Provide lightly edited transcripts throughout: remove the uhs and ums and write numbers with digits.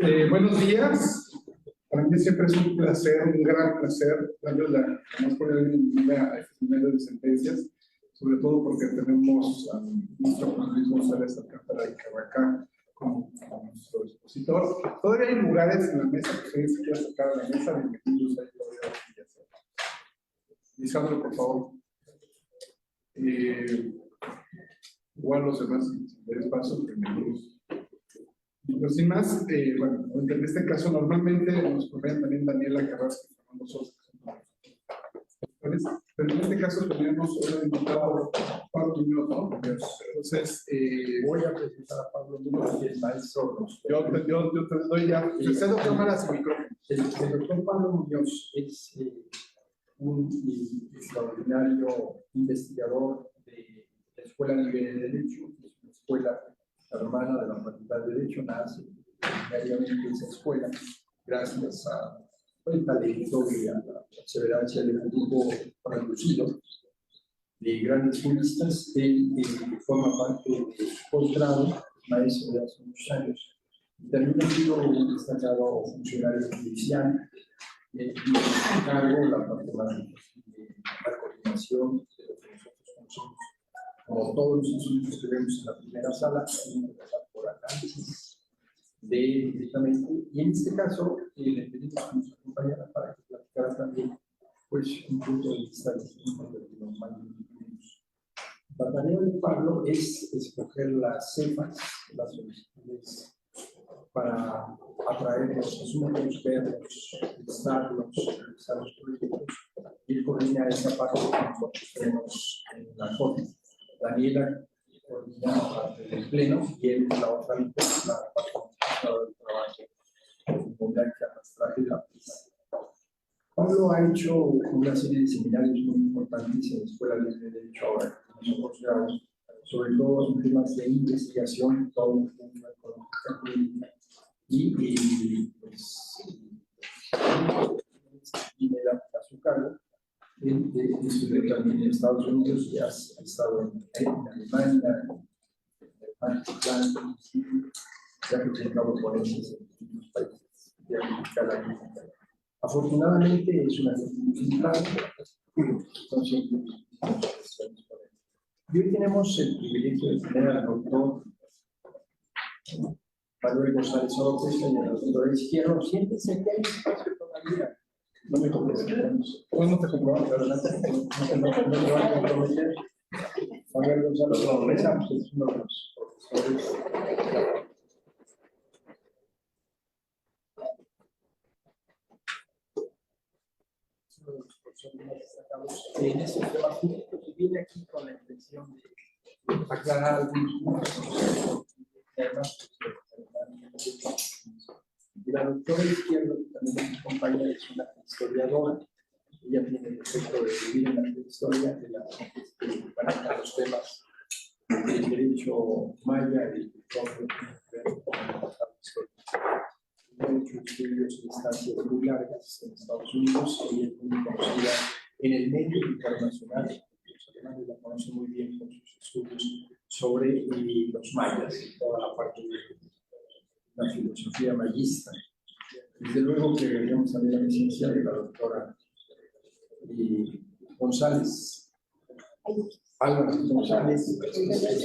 Buenos días. Para mí siempre es un placer, un gran placer, darles la más cordial bienvenida a este nivel de sentencias, sobre todo porque tenemos a nuestro Juan Luis González Alcántara y Carracá como nuestro expositor. Todavía hay lugares en la mesa que ustedes quieran sacar a la mesa. Bienvenidos ahí todavía. Lisandro, por favor. Igual los demás, si les paso, bienvenidos. Pues sin más, bueno, en este caso normalmente nos proveen también Daniela Carrasco y Fernando Sosa. Pero en este caso tenemos un invitado, Pablo Muñoz, ¿no? Entonces, voy a presentar a Pablo Muñoz y el maestro. Yo te doy ya, cedo cámaras y micrófonos. El doctor Pablo Muñoz es un extraordinario investigador de la Escuela Libre de Derecho, que es una escuela hermana de la Facultad de Derecho. Nace originariamente esa escuela gracias al talento y a la perseverancia del grupo reducido de grandes juristas. Él forma parte del posgrado, maestro de hace muchos años, y también ha sido un destacado funcionario judicial y a cargo la parte más de la coordinación de lo que nosotros conocemos como todos los institutos que vemos en la primera sala, por análisis directamente, y en este caso le pedimos que nos acompañara para que platicara también pues un punto de vista distinto de lo que normalmente vivimos. La tarea de Pablo es escoger las cepas, las solicitudes para atraerlos, asuntos, verlos, listarlos, realizar los proyectos y coordinar esa parte que nosotros tenemos en la corte. Daniela coordina la parte del pleno y él la otra mitad, la parte del trabajo con la que arrastrar el lápiz. Pablo ha hecho una serie de seminarios muy importantes en la Escuela Libre de Derecho ahora, en los posgrados, sobre todo en temas de investigación, todo el tema económica jurídica y pues tiene a su cargo. Él estudió también en Estados Unidos y ha estado en Alemania, en Francia, se ha presentado ponencias en distintos países de América Latina. Afortunadamente es una central, son siempre discusiones con él. Y hoy tenemos el privilegio de tener al doctor Manuel González López y al doctor Izquierdo. Siéntense que hay espacio todavía. No me comprometemos. No te comprometo, pero no me van a comprometer. Manuel González López es uno de los profesores. Más destacados en estos temas jurídicos y viene aquí con la intención de aclarar algunos puntos y además y la doctora Izquierdo, que también nos acompaña, es una historiadora. Ella tiene el efecto de vivir en la historia de las que manejan los temas del derecho maya y todo lo que tiene que ver con el pasado histórico. Ha hecho estudios en instancias muy largas en Estados Unidos y es muy conocida en el medio internacional. Los alemanes la conocen muy bien con sus estudios sobre los mayas y toda la parte de la filosofía mayista. Desde luego que deberíamos también la presencia de la doctora González. Álvaro González,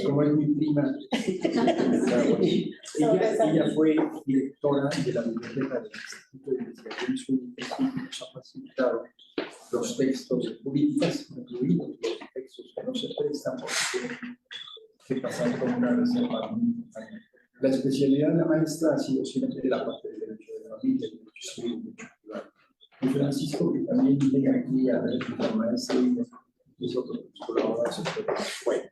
como es mi prima, ella fue directora de la biblioteca del Instituto de Investigaciones Jurídicas y nos ha facilitado los textos jurídicos, incluidos los textos que no se prestan porque tienen que pasar por una reserva. La especialidad de la maestra ha sido siempre la parte del derecho de familia, el derecho civil, el derecho privado. Y Francisco, que también llega aquí a ver la maestra y es otro de los colaboradores. Bueno,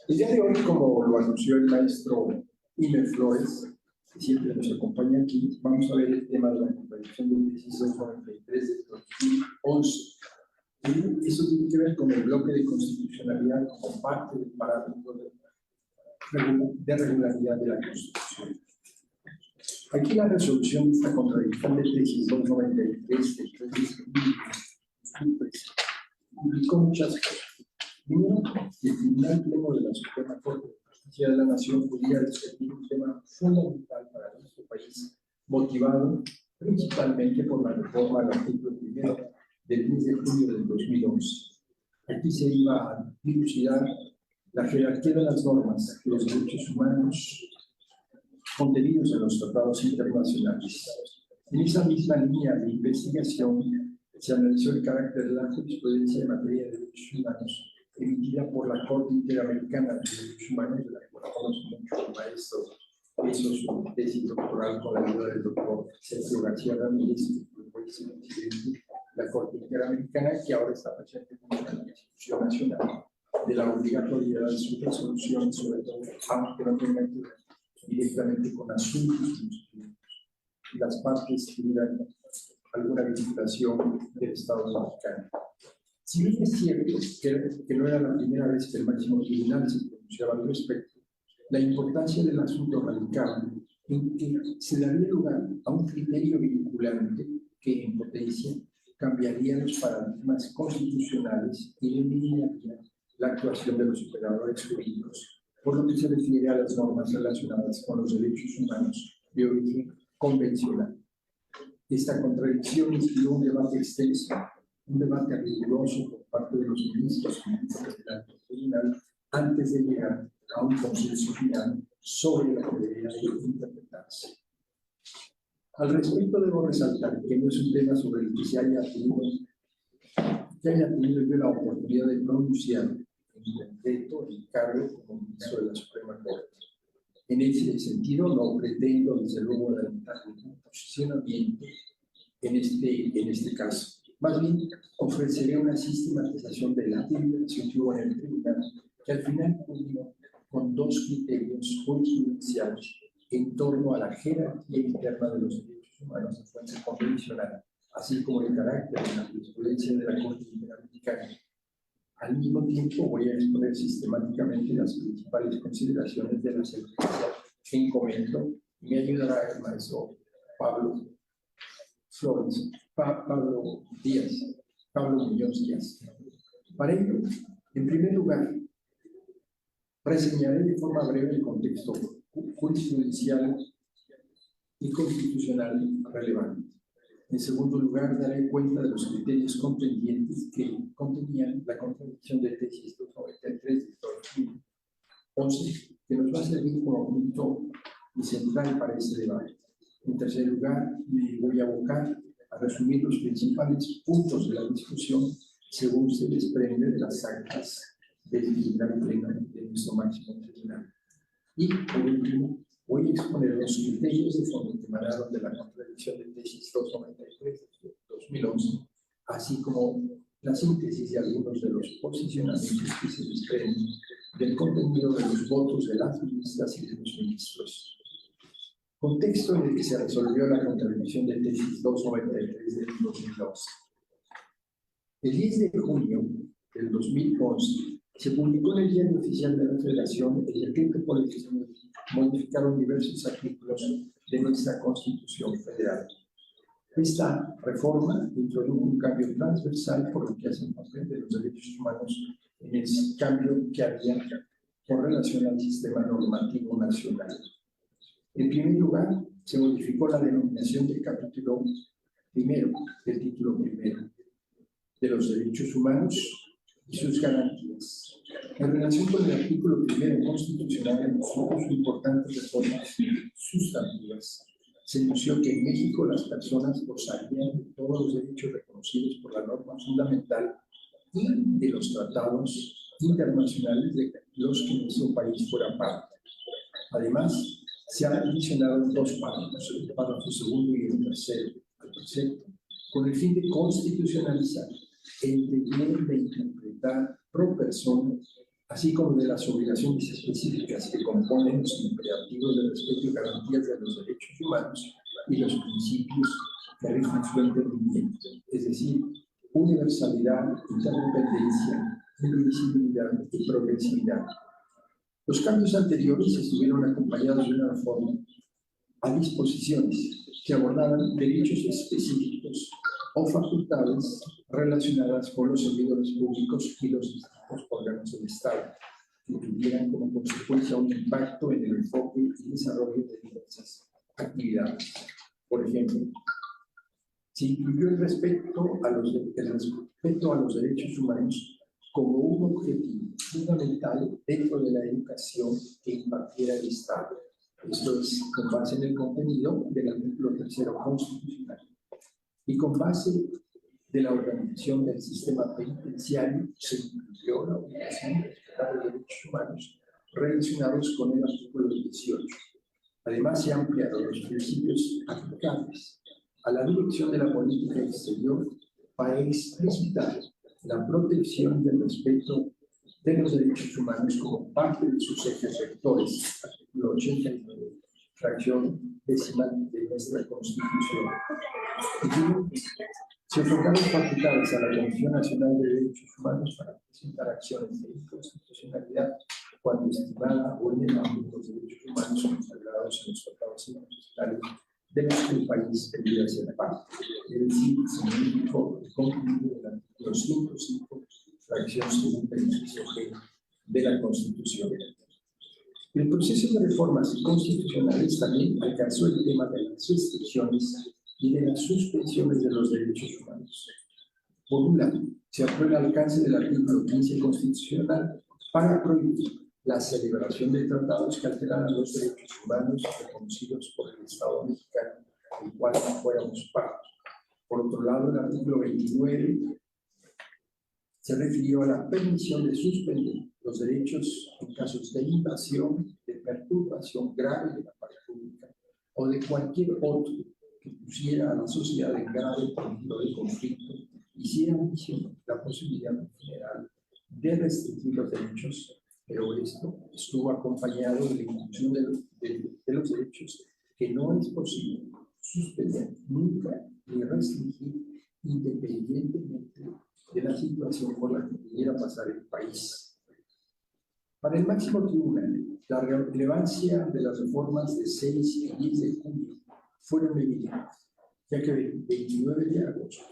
el día de hoy, como lo anunció el maestro Imer Flores, que siempre nos acompaña aquí, vamos a ver el tema de la contradicción del 1693 de 2011. Y eso tiene que ver con el bloque de constitucionalidad como parte del parámetro de regularidad de la Constitución. Aquí la resolución de esta contradicción del 1693 del 2011 publicó muchas cosas. Primero, el Tribunal Pleno de la Suprema Corte de Justicia de la Nación podría discutir un tema fundamental para nuestro país, motivado principalmente por la reforma del artículo 1 del 10 de julio del 2011. Aquí se iba a dilucidar la jerarquía de las normas, los derechos humanos contenidos en los tratados internacionales. En esa misma línea de investigación se analizó el carácter de la jurisprudencia en materia de derechos humanos emitida por la Corte Interamericana de Derechos Humanos, de la que conocemos mucho el maestro, hizo su tesis doctoral con la ayuda del doctor Sergio García Ramírez, que fue presidente de la Corte Interamericana, que ahora está presente como una institución nacional, de la obligatoriedad de su resolución, sobre todo, aunque no tenga que ver directamente con asuntos y las partes tuvieran alguna vinculación del Estado mexicano. Si bien es cierto que no era la primera vez que el máximo tribunal se pronunciaba al respecto, la importancia del asunto radicaba en que se daría lugar a un criterio vinculante que, en potencia, cambiaría los paradigmas constitucionales y eliminaría la actuación de los operadores jurídicos, por lo que se refiere a las normas relacionadas con los derechos humanos de origen convencional. Esta contradicción inspiró un debate extenso, un debate riguroso por parte de los ministros del alto tribunal antes de llegar a un consenso final sobre la que debería interpretarse. Al respecto debo resaltar que no es un tema sobre el que se haya tenido yo la oportunidad de pronunciar en concreto el cargo como ministro de la Suprema Corte. En ese sentido, no pretendo, desde luego, adelantar ningún posicionamiento en este caso. Más bien, ofreceré una sistematización de la deliberación que hubo en el tribunal, que al final culminó con dos criterios jurisprudenciales en torno a la jerarquía interna de los derechos humanos en fuente convencional, así como el carácter de la jurisprudencia de la Corte Interamericana. Al mismo tiempo, voy a exponer sistemáticamente las principales consideraciones de la sentencia en comento y me ayudará el maestro Pablo Flores, Pablo Muñoz Díaz. Para ello, en primer lugar, reseñaré de forma breve el contexto jurisprudencial y constitucional relevante. En segundo lugar, daré cuenta de los criterios contendientes que contenían la contradicción de tesis 293 de 2011, que nos va a servir como punto central para este debate. En tercer lugar, me voy a abocar a resumir los principales puntos de la discusión según se desprende de las actas del tribunal pleno de nuestro máximo tribunal. Y, por último, voy a exponer los criterios de fondo que emanaron de la contradicción de tesis 293 de 2011, así como la síntesis de algunos de los posicionamientos que se desprenden del contenido de los votos de las ministras y de los ministros. Contexto en el que se resolvió la contradicción de tesis 293 del 2012. El 10 de junio del 2011 se publicó en el Diario Oficial de la Federación el decreto por el que se modificaron diversos artículos de nuestra Constitución Federal. Esta reforma introdujo un cambio transversal por lo que hace el papel de los derechos humanos en el cambio que había con relación al sistema normativo nacional. En primer lugar, se modificó la denominación del capítulo primero, del título primero, de los derechos humanos y sus garantías. En relación con el artículo primero constitucional, en sus importantes reformas sustantivas, se anunció que en México las personas gozarían de todos los derechos reconocidos por la norma fundamental y de los tratados internacionales de los que nuestro país fuera parte. Además, se han adicionado dos párrafos, el párrafo segundo y el tercero al precepto, con el fin de constitucionalizar el deber de interpretar pro persona, así como de las obligaciones específicas que componen los imperativos de respeto y garantías de los derechos humanos y los principios que rigen su entendimiento, es decir, universalidad, interdependencia, indivisibilidad y progresividad. Los cambios anteriores estuvieron acompañados de una reforma a disposiciones que abordaban derechos específicos o facultades relacionadas con los servidores públicos y los distintos órganos del Estado, que tuvieran como consecuencia un impacto en el enfoque y desarrollo de diversas actividades. Por ejemplo, se incluyó el respeto a los derechos humanos como un objetivo fundamental dentro de la educación que impartiera el Estado. Esto es con base en el contenido del artículo 3 constitucional y con base de la organización del sistema penitenciario se incluyó la obligación de respetar los derechos humanos relacionados con el artículo 18. Además, se ampliaron los principios aplicables a la dirección de la política exterior para explicitar la protección y el respeto de los derechos humanos como parte de sus ejes rectores, artículo 89, fracción 10ª de nuestra Constitución. Y se otorgaron facultades a la Comisión Nacional de Derechos Humanos para presentar acciones de inconstitucionalidad cuando estimada o en el ámbito de los derechos humanos consagrados en los tratados internacionales de los que el país debería ser parte. Es decir, significó el contenido del artículo 105, fracción 2ª, inciso G de la Constitución. El proceso de reformas constitucionales también alcanzó el tema de las restricciones y de las suspensiones de los derechos humanos. Por un lado, se amplió el alcance del artículo 15 constitucional para prohibir la celebración de tratados que alteraran los derechos humanos reconocidos por el Estado mexicano, del cual no fuéramos parte. Por otro lado, el artículo 29 se refirió a la permisión de suspender los derechos en casos de invasión, de perturbación grave de la paz pública o de cualquier otro que pusiera a la sociedad en grave peligro de conflicto y si era la posibilidad en general de restringir los derechos, pero esto estuvo acompañado de la inclusión de los derechos que no es posible suspender nunca ni restringir independientemente de la situación por la que pudiera pasar el país. Para el máximo tribunal, la relevancia de las reformas de 6 y 10 de junio fueron evidentes, ya que el 29 de agosto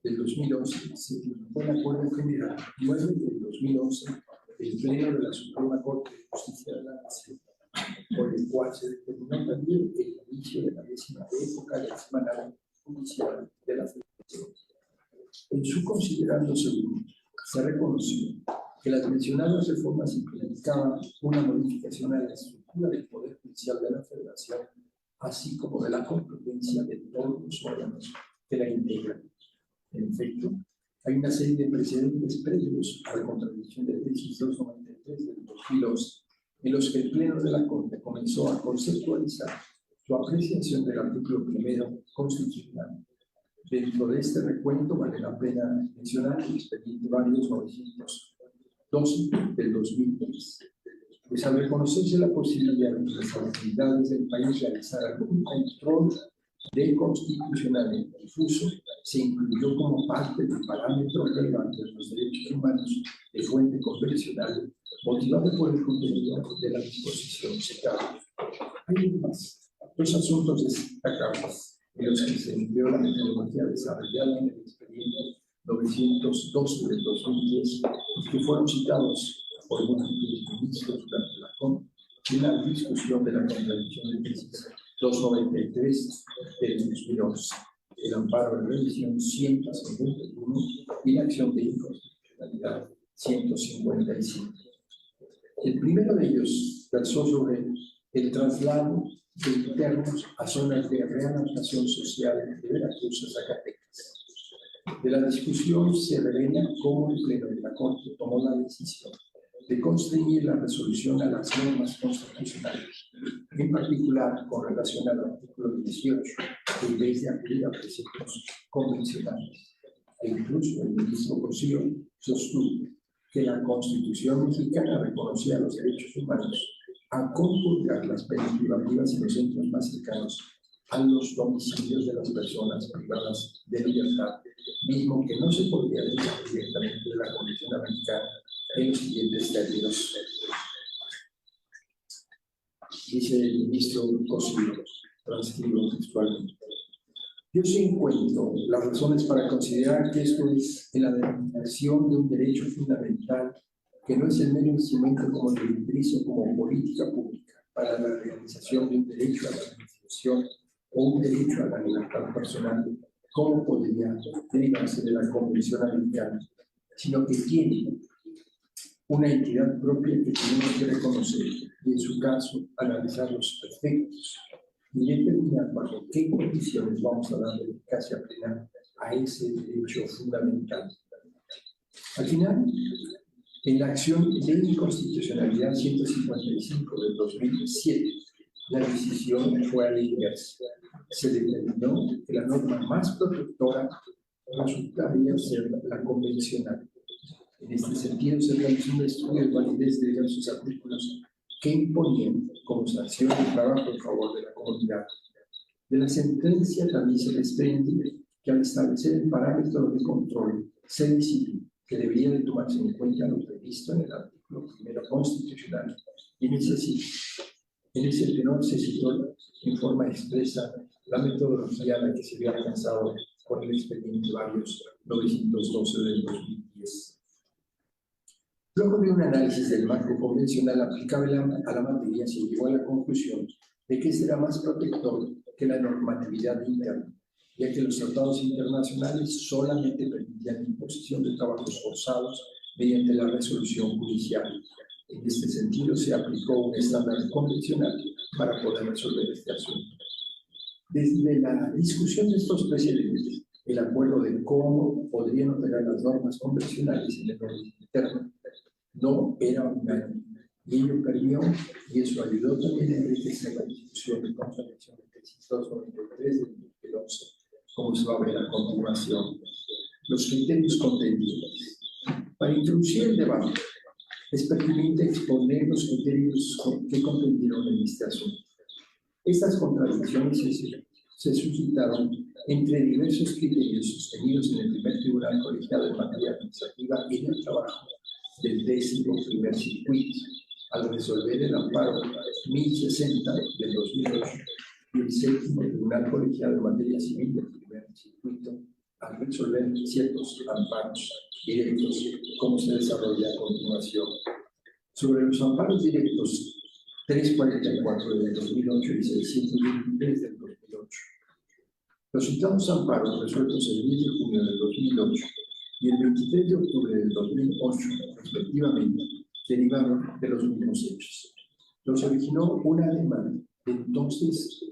del 2011 se publicó el Acuerdo General 9 del 2011 del Pleno de la Suprema Corte de Justicia de la Nación, por el cual se determinó también el inicio de la 10ª época del semanal judicial de la Federación. En su considerando segundo, se reconoció que las mencionadas reformas implicaban una modificación a la estructura del Poder Judicial de la Federación, así como de la competencia de todos los órganos que la integran. En efecto, hay una serie de precedentes previos a la contradicción de tesis 293 del 2011, en los que el Pleno de la Corte comenzó a conceptualizar su apreciación del artículo 1 constitucional. Dentro de este recuento vale la pena mencionar el expediente varios 912 del 2003. Pues al reconocerse la posibilidad de que las autoridades del país realizaran un control de constitucional difuso, se incluyó como parte del parámetro relevante de los derechos humanos de fuente convencional, motivado por el contenido de la disposición citada. Hay además dos asuntos destacables en los que se empleó la metodología desarrollada en el expediente 912 del 2010 y que fueron citados por múltiples ministros durante la discusión de la contradicción de tesis 293 del 2011, el amparo de revisión 151 y la acción de inconstitucionalidad 155. El primero de ellos versó sobre el traslado de internos a zonas de readaptación social de Veracruz a Zacatecas. De la discusión se revela cómo el Pleno de la Corte tomó la decisión de constreñir la resolución a las normas constitucionales, en particular con relación al artículo 18, que en vez de acudir a preceptos convencionales. E incluso el ministro Cosío sostuvo que la Constitución mexicana reconocía los derechos humanos a compulgar las penas privativas en los centros más cercanos a los domicilios de las personas privadas de libertad, mismo que no se podría derivar directamente de la Convención Americana en los siguientes términos. Dice el ministro Cosío, transcribo textualmente: yo sí encuentro las razones para considerar que esto es en la denominación de un derecho fundamental que no es el mero instrumento como directriz o como política pública para la realización de un derecho a la administración o un derecho a la libertad personal, como podría derivarse de la Convención Americana, sino que tiene una entidad propia que tenemos que reconocer y, en su caso, analizar los efectos y determinar bajo qué condiciones vamos a darle eficacia plena a ese derecho fundamental. Al final, en la acción de inconstitucionalidad 155 del 2007, la decisión fue a la inversa. Se determinó que la norma más protectora resultaría ser la convencional. En este sentido, se realizó un estudio de validez de diversos artículos que imponían como sanción el trabajo en favor de la comunidad. De la sentencia también se desprende que al establecer el parámetro de control se decidió que debería de tomarse en cuenta lo previsto en el artículo primero constitucional y en ese tenor se citó en forma expresa la metodología a la que se había alcanzado con el expediente varios 912 del 2010. Luego de un análisis del marco convencional aplicable a la materia, se llegó a la conclusión de que será más protector que la normatividad interna, ya que los tratados internacionales solamente permitían la imposición de trabajos forzados mediante la resolución judicial. En este sentido, se aplicó un estándar convencional para poder resolver este asunto. Desde la discusión de estos precedentes, el acuerdo de cómo podrían operar las normas convencionales en el orden interno no era unánime, y ello perdió, y eso ayudó también a enriquecer la discusión de contradicción del 693 del 2011, como se va a ver a continuación. Los criterios contendientes. Para introducir el debate, es pertinente exponer los criterios que contendieron en este asunto. Estas contradicciones se suscitaron entre diversos criterios sostenidos en el primer tribunal colegiado en materia administrativa y en el trabajo del 11º circuito, al resolver el amparo 1060 del 2008 y el 7º tribunal colegiado en materia civil del primer circuito, al resolver ciertos amparos directos, como se desarrolla a continuación. Sobre los amparos directos 344 del 2008 y 623 del 2008. Los citados amparos resueltos el 10 de junio del 2008 y el 23 de octubre del 2008, respectivamente, derivaron de los mismos hechos. Los originó una demanda de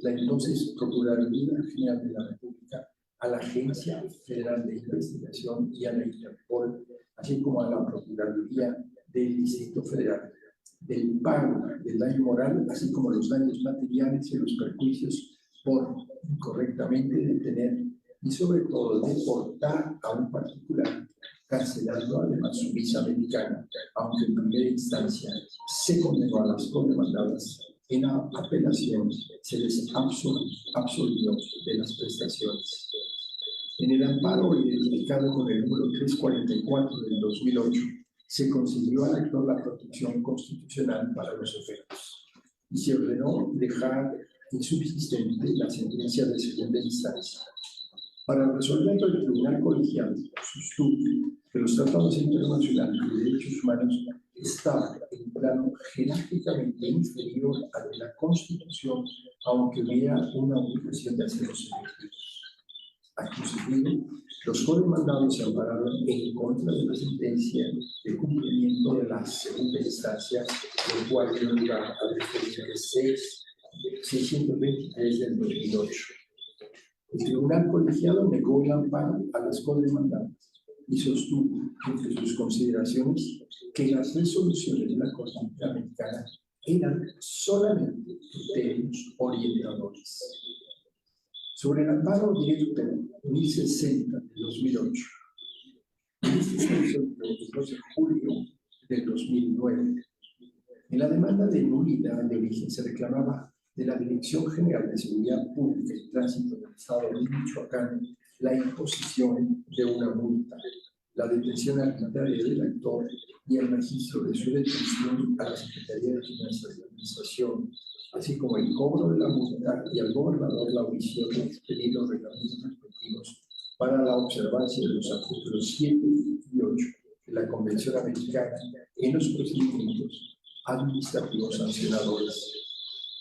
la entonces Procuraduría General de la República a la Agencia Federal de Investigación y a la Interpol, así como a la Procuraduría del Distrito Federal, del pago del daño moral, así como los daños materiales y los perjuicios por incorrectamente detener y sobre todo deportar a un particular, cancelando además su visa americana, aunque en primera instancia se condenó a las condemandadas. En la apelación se les absolvió de las prestaciones. En el amparo identificado con el número 344 del 2008, se concedió al actor la protección constitucional para los efectos y se ordenó dejar insubsistente la sentencia de segunda instancia. Para resolverlo, el tribunal colegiado sostuvo que los tratados internacionales de derechos humanos estaban en un plano jerárquicamente inferior al de la Constitución, aunque hubiera una obligación de hacerlos efectivos. Acto seguido, los codemandados se ampararon en contra de la sentencia de cumplimiento de la segunda instancia, el cual dio lugar al expediente 623 del 2008. El tribunal colegiado negó el amparo a las codemandadas y sostuvo, entre sus consideraciones, que las resoluciones de la Corte Interamericana eran solamente criterios orientadores. Sobre el amparo directo 1060 de 2008, este se resolvió el 12 de julio del 2009. En la demanda de nulidad de origen se reclamaba de la Dirección General de Seguridad Pública y Tránsito del Estado de Michoacán la imposición de una multa, la detención arbitraria del actor y el registro de su detención a la Secretaría de Finanzas y Administración, así como el cobro de la multa y al gobernador la omisión de expedir los reglamentos respectivos para la observancia de los artículos 7 y 8 de la Convención Americana en los procedimientos administrativos sancionadores.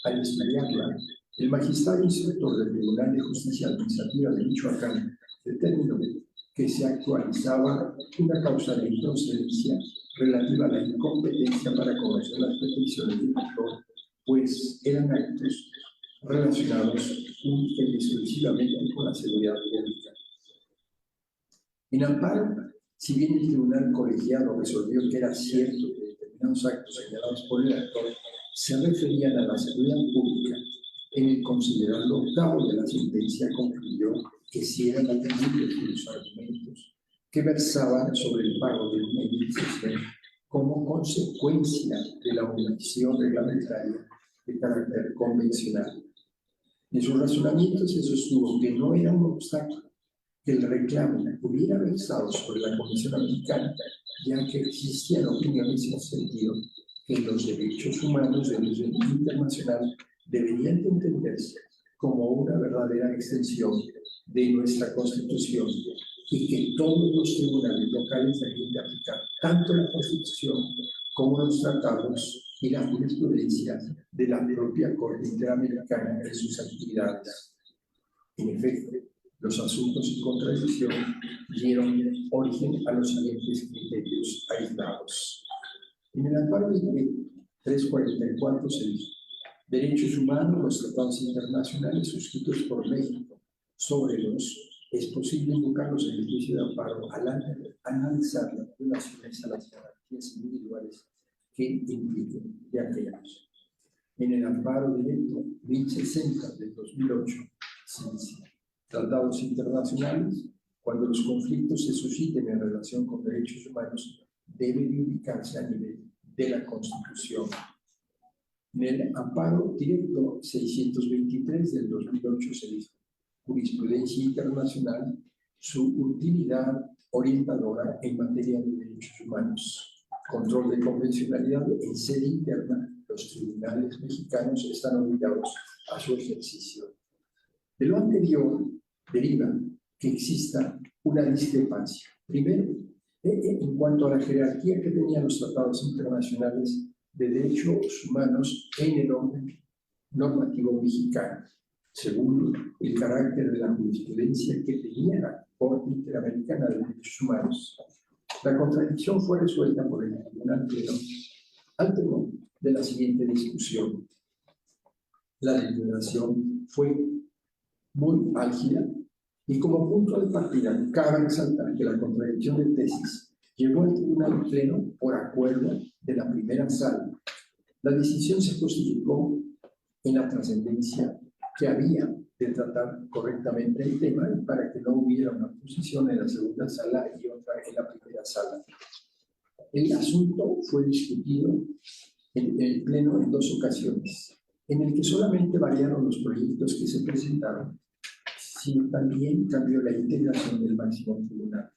Al estudiarla, El magistrado instructor del Tribunal de Justicia Administrativa de Michoacán determinó que se actualizaba una causa de improcedencia relativa a la incompetencia para conocer las peticiones del tutor, pues eran actos relacionados única y exclusivamente con la seguridad pública. En amparo, si bien el tribunal colegiado resolvió que era cierto que determinados actos señalados por el actor se referían a la seguridad pública, en el considerando octavo de la sentencia concluyó que sí eran atendibles los argumentos que versaban sobre el pago de una indemnización como consecuencia de la omisión reglamentaria de carácter convencional. En sus razonamientos se sostuvo que no era un obstáculo que el reclamo hubiera versado sobre la Comisión Americana, ya que existían opiniones en sentido que los derechos humanos del nivel internacional deberían entenderse como una verdadera extensión de nuestra Constitución y que todos los tribunales locales deben de aplicar tanto la Constitución como los tratados y la jurisprudencia de la propia Corte Interamericana en sus actividades. En efecto, los asuntos en contradicción dieron origen a los siguientes criterios aislados. En el amparo de 344 se dice: derechos humanos, los tratados internacionales suscritos por México sobre los es posible invocarlos en el juicio de amparo al analizar las violaciones a las garantías individuales que impliquen de aquellos. En el amparo directo 1060 del 2008 se dice: tratados internacionales, cuando los conflictos se susciten en relación con derechos humanos, deben ubicarse a nivel de la Constitución. En el amparo directo 623 del 2008 se dice: jurisprudencia internacional, su utilidad orientadora en materia de derechos humanos, control de convencionalidad en sede interna, los tribunales mexicanos están obligados a su ejercicio. De lo anterior deriva que exista una discrepancia. Primero, en cuanto a la jerarquía que tenían los tratados internacionales de derechos humanos en el orden normativo mexicano. Segundo, el carácter de la jurisprudencia que tenía la Corte Interamericana de Derechos Humanos. La contradicción fue resuelta por el Tribunal Pleno al término de la siguiente discusión. La deliberación fue muy álgida y como punto de partida cabe resaltar que la contradicción de tesis llegó al Tribunal Pleno por acuerdo de la primera sala. La decisión se justificó en la trascendencia que había de tratar correctamente el tema y para que no hubiera una posición en la segunda sala y otra en la primera sala. El asunto fue discutido en el Pleno en dos ocasiones, en el que solamente variaron los proyectos que se presentaron, sino también cambió la integración del máximo tribunal.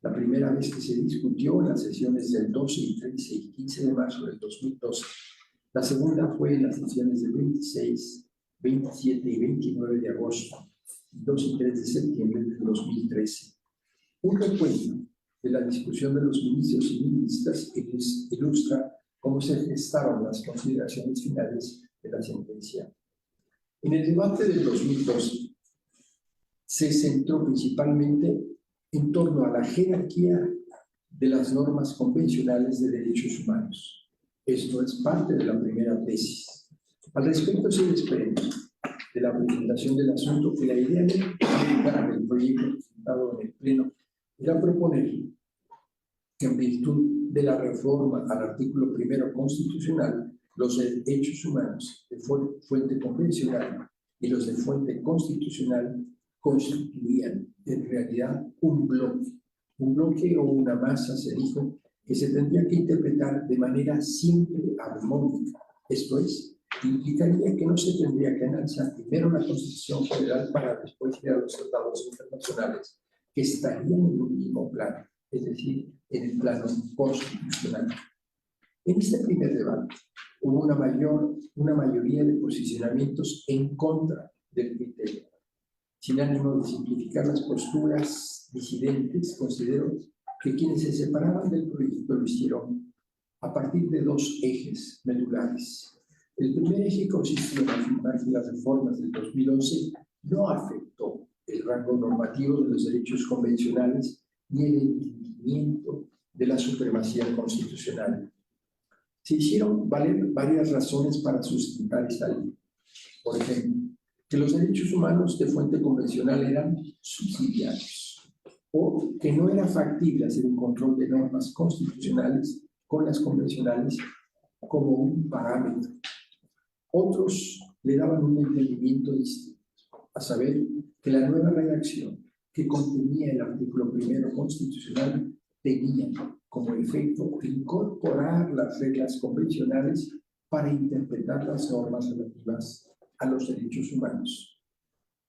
La primera vez que se discutió en las sesiones del 12 y 13 y 15 de marzo del 2012. La segunda fue en las sesiones del 26, 27 y 29 de agosto, 2 y 3 de septiembre del 2013. Un recuento de la discusión de los ministros y ministras ilustra cómo se gestaron las consideraciones finales de la sentencia. En el debate del 2012 se centró principalmente en torno a la jerarquía de las normas convencionales de derechos humanos. Esto es parte de la primera tesis. Al respecto se desprende de la presentación del asunto que la idea del proyecto presentado en el Pleno era proponer que en virtud de la reforma al artículo primero constitucional, los derechos humanos de fuente convencional y los de fuente constitucional constituían en realidad un bloque o una masa, se dijo, que se tendría que interpretar de manera siempre armónica. Esto es, implicaría que no se tendría que analizar primero la Constitución Federal para después ir a los tratados internacionales, que estarían en un mismo plano, es decir, en el plano constitucional. En este primer debate hubo una mayoría de posicionamientos en contra del criterio. Sin ánimo de simplificar las posturas disidentes, considero que quienes se separaban del proyecto lo hicieron a partir de dos ejes medulares. El primer eje consistió en afirmar que las reformas del 2011 no afectó el rango normativo de los derechos convencionales ni el entendimiento de la supremacía constitucional. Se hicieron valer varias razones para sustentar esta ley. Por ejemplo, que los derechos humanos de fuente convencional eran subsidiarios, o que no era factible hacer un control de normas constitucionales con las convencionales como un parámetro. Otros le daban un entendimiento distinto, a saber, que la nueva redacción que contenía el artículo primero constitucional tenía como efecto incorporar las reglas convencionales para interpretar las normas relativas a los derechos humanos.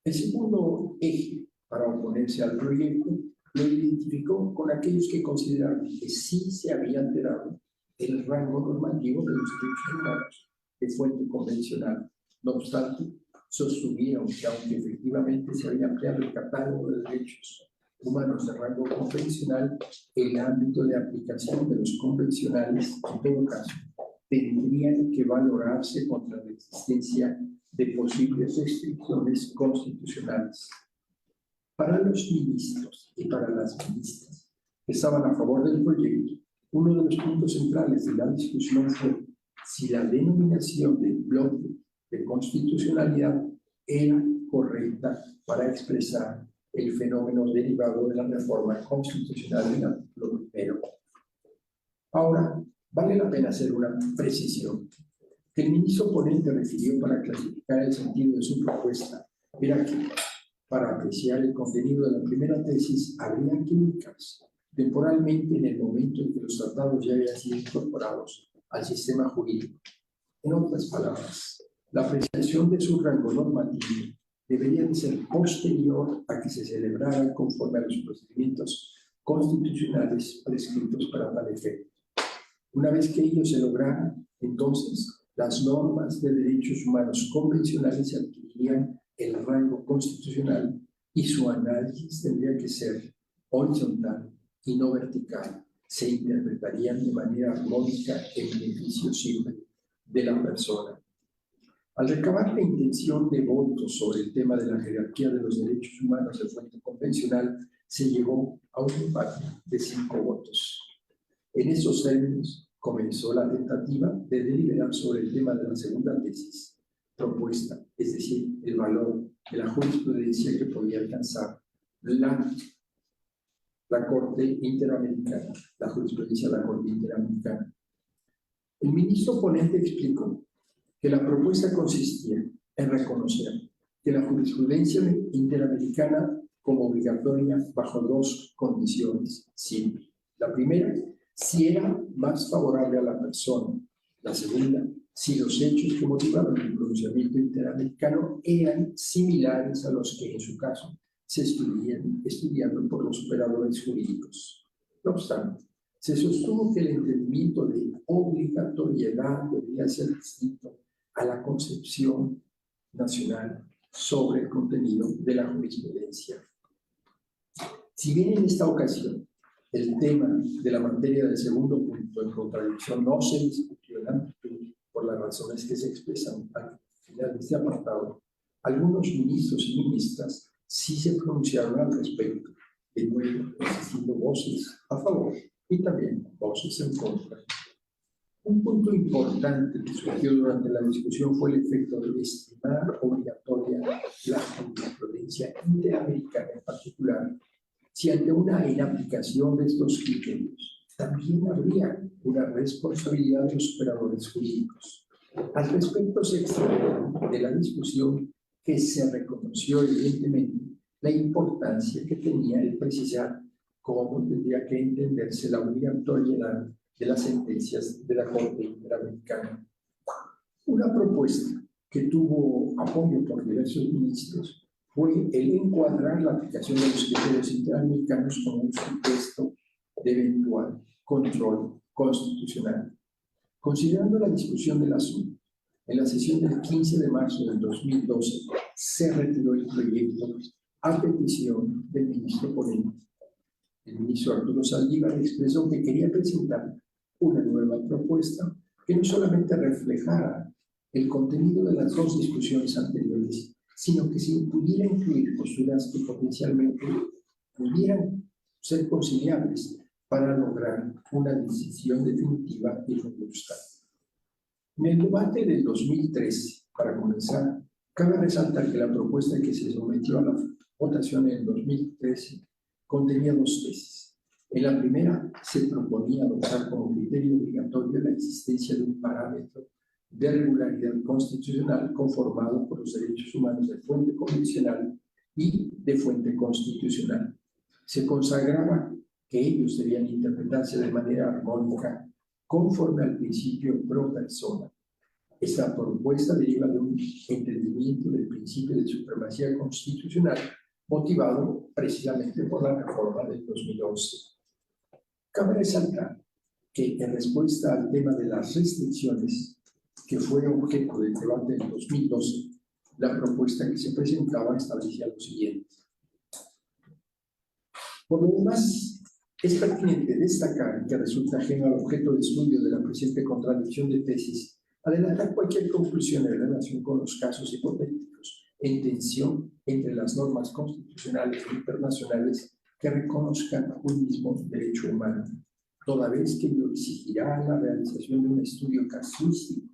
El segundo eje para oponerse al proyecto lo identificó con aquellos que consideraron que sí se había alterado el rango normativo de los derechos humanos de fuente convencional. No obstante, sostuvieron que aunque efectivamente se había ampliado el catálogo de derechos humanos de rango convencional, el ámbito de aplicación de los convencionales, en todo caso, tendrían que valorarse contra la existencia de posibles restricciones constitucionales. Para los ministros y para las ministras que estaban a favor del proyecto, uno de los puntos centrales de la discusión fue si la denominación del bloque de constitucionalidad era correcta para expresar el fenómeno derivado de la reforma constitucional del artículo primero. Ahora, vale la pena hacer una precisión. Que el ministro ponente refirió para clasificar el sentido de su propuesta era que, para apreciar el contenido de la primera tesis, habría que ubicarse temporalmente en el momento en que los tratados ya habían sido incorporados al sistema jurídico. En otras palabras, la apreciación de su rango normativo debería de ser posterior a que se celebrara conforme a los procedimientos constitucionales prescritos para tal efecto. Una vez que ello se lograra, entonces, las normas de derechos humanos convencionales adquirirían el rango constitucional y su análisis tendría que ser horizontal y no vertical. Se interpretarían de manera armónica en beneficio siempre de la persona. Al recabar la intención de voto sobre el tema de la jerarquía de los derechos humanos de fuente convencional, se llegó a un empate de 5 votos. En esos términos, comenzó la tentativa de deliberar sobre el tema de la segunda tesis propuesta, es decir, el valor de la jurisprudencia que podía alcanzar la Corte Interamericana, la jurisprudencia de la Corte Interamericana. El ministro ponente explicó que la propuesta consistía en reconocer que la jurisprudencia interamericana como obligatoria bajo 2 condiciones simples. La primera, si era más favorable a la persona. La segunda, si los hechos que motivaron el pronunciamiento interamericano eran similares a los que en su caso se estudiando por los operadores jurídicos. No obstante, se sostuvo que el entendimiento de obligatoriedad debía ser distinto a la concepción nacional sobre el contenido de la jurisprudencia. Si bien en esta ocasión el tema de la materia del segundo punto en contradicción no se discutió en amplitud por las razones que se expresan al final de este apartado, algunos ministros y ministras sí se pronunciaron al respecto, de nuevo existiendo voces a favor y también voces en contra. Un punto importante que surgió durante la discusión fue el efecto de estimar obligatoria la jurisprudencia interamericana en particular, si ante una inaplicación de estos criterios también habría una responsabilidad de los operadores jurídicos. Al respecto se extrae de la discusión que se reconoció evidentemente la importancia que tenía el precisar cómo tendría que entenderse la obligatoriedad de las sentencias de la Corte Interamericana. Una propuesta que tuvo apoyo por diversos ministros fue el encuadrar la aplicación de los criterios interamericanos como un supuesto de eventual control constitucional. Considerando la discusión del asunto, en la sesión del 15 de marzo del 2012 se retiró el proyecto a petición del ministro ponente. El ministro Arturo Saldívar expresó que quería presentar una nueva propuesta que no solamente reflejara el contenido de las dos discusiones anteriores, sino que se pudiera incluir posturas que potencialmente pudieran ser conciliables para lograr una decisión definitiva y robusta. En el debate del 2013, para comenzar, cabe resaltar que la propuesta que se sometió a la votación en el 2013 contenía dos tesis. En la primera, se proponía adoptar como criterio obligatorio la existencia de un parámetro de regularidad constitucional conformado por los derechos humanos de fuente convencional y de fuente constitucional. Se consagraba que ellos debían interpretarse de manera armónica conforme al principio pro persona. Esta propuesta deriva de un entendimiento del principio de supremacía constitucional motivado precisamente por la reforma del 2011. Cabe resaltar que en respuesta al tema de las restricciones, que fue objeto del debate del 2012, la propuesta que se presentaba establecía lo siguiente. Por lo demás, es pertinente destacar que resulta ajeno al objeto de estudio de la presente contradicción de tesis adelantar cualquier conclusión en relación con los casos hipotéticos en tensión entre las normas constitucionales e internacionales que reconozcan un mismo derecho humano, toda vez que ello exigirá la realización de un estudio casuístico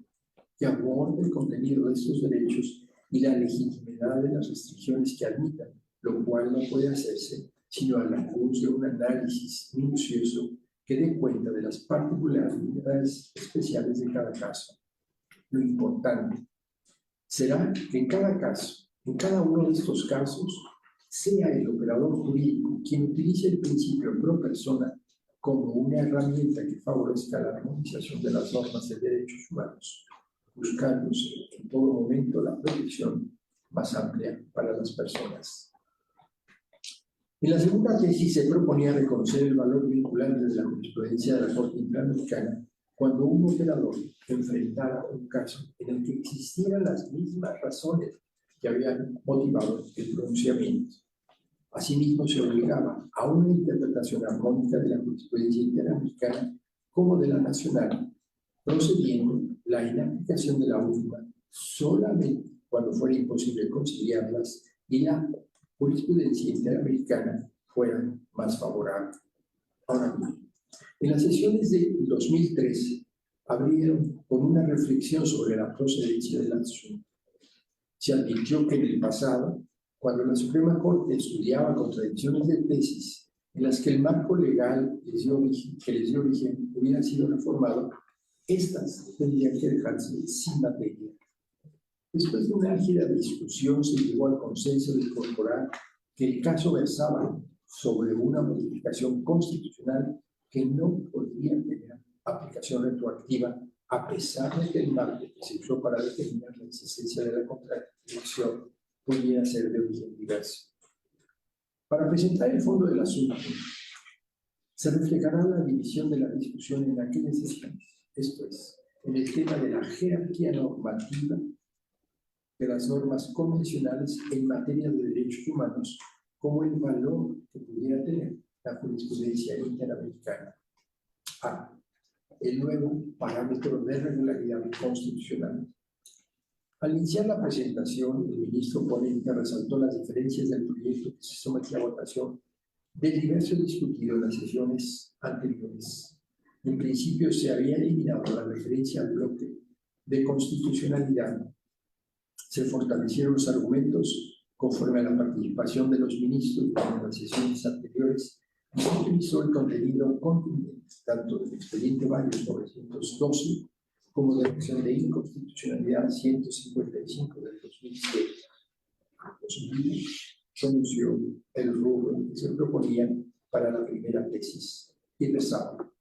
que aborde el contenido de estos derechos y la legitimidad de las restricciones que admitan, lo cual no puede hacerse sino a la luz de un análisis minucioso que dé cuenta de las particularidades especiales de cada caso. Lo importante será que en cada caso, en cada uno de estos casos, sea el operador jurídico quien utilice el principio pro persona como una herramienta que favorezca la armonización de las normas de derechos humanos, buscándose en todo momento la protección más amplia para las personas. En la segunda tesis se proponía reconocer el valor vinculante de la jurisprudencia de la Corte Interamericana cuando un operador enfrentara un caso en el que existieran las mismas razones que habían motivado el pronunciamiento. Asimismo, se obligaba a una interpretación armónica de la jurisprudencia interamericana como de la nacional, procediendo la inaplicación de la última solamente cuando fuera imposible conciliarlas y la jurisprudencia interamericana fuera más favorable. Ahora bien, en las sesiones de 2013 abrieron con una reflexión sobre la procedencia del asunto. Se advirtió que en el pasado, cuando la Suprema Corte estudiaba contradicciones de tesis en las que el marco legal que les dio origen hubiera sido reformado, estas tendrían que dejarse sin materia. Después de una álgida discusión se llegó al consenso de incorporar que el caso versaba sobre una modificación constitucional que no podría tener aplicación retroactiva a pesar de que el marco que se usó para determinar la existencia de la contradicción pudiera ser de origen diverso. Para presentar el fondo del asunto, se reflejará la división de la discusión en aquellas sesiones, esto es, en el tema de la jerarquía normativa de las normas convencionales en materia de derechos humanos, como el valor que pudiera tener la jurisprudencia interamericana. A. El nuevo parámetro de regularidad constitucional. Al iniciar la presentación, el ministro ponente resaltó las diferencias del proyecto que se sometió a votación del diverso discutido en las sesiones anteriores. En principio, se había eliminado la referencia al bloque de constitucionalidad. Se fortalecieron los argumentos conforme a la participación de los ministros en las sesiones anteriores y se utilizó el contenido contundente tanto del expediente varios 912 como de la acción de inconstitucionalidad 155 del 2007. Conoció el rubro que se proponía para la primera tesis y rezaba: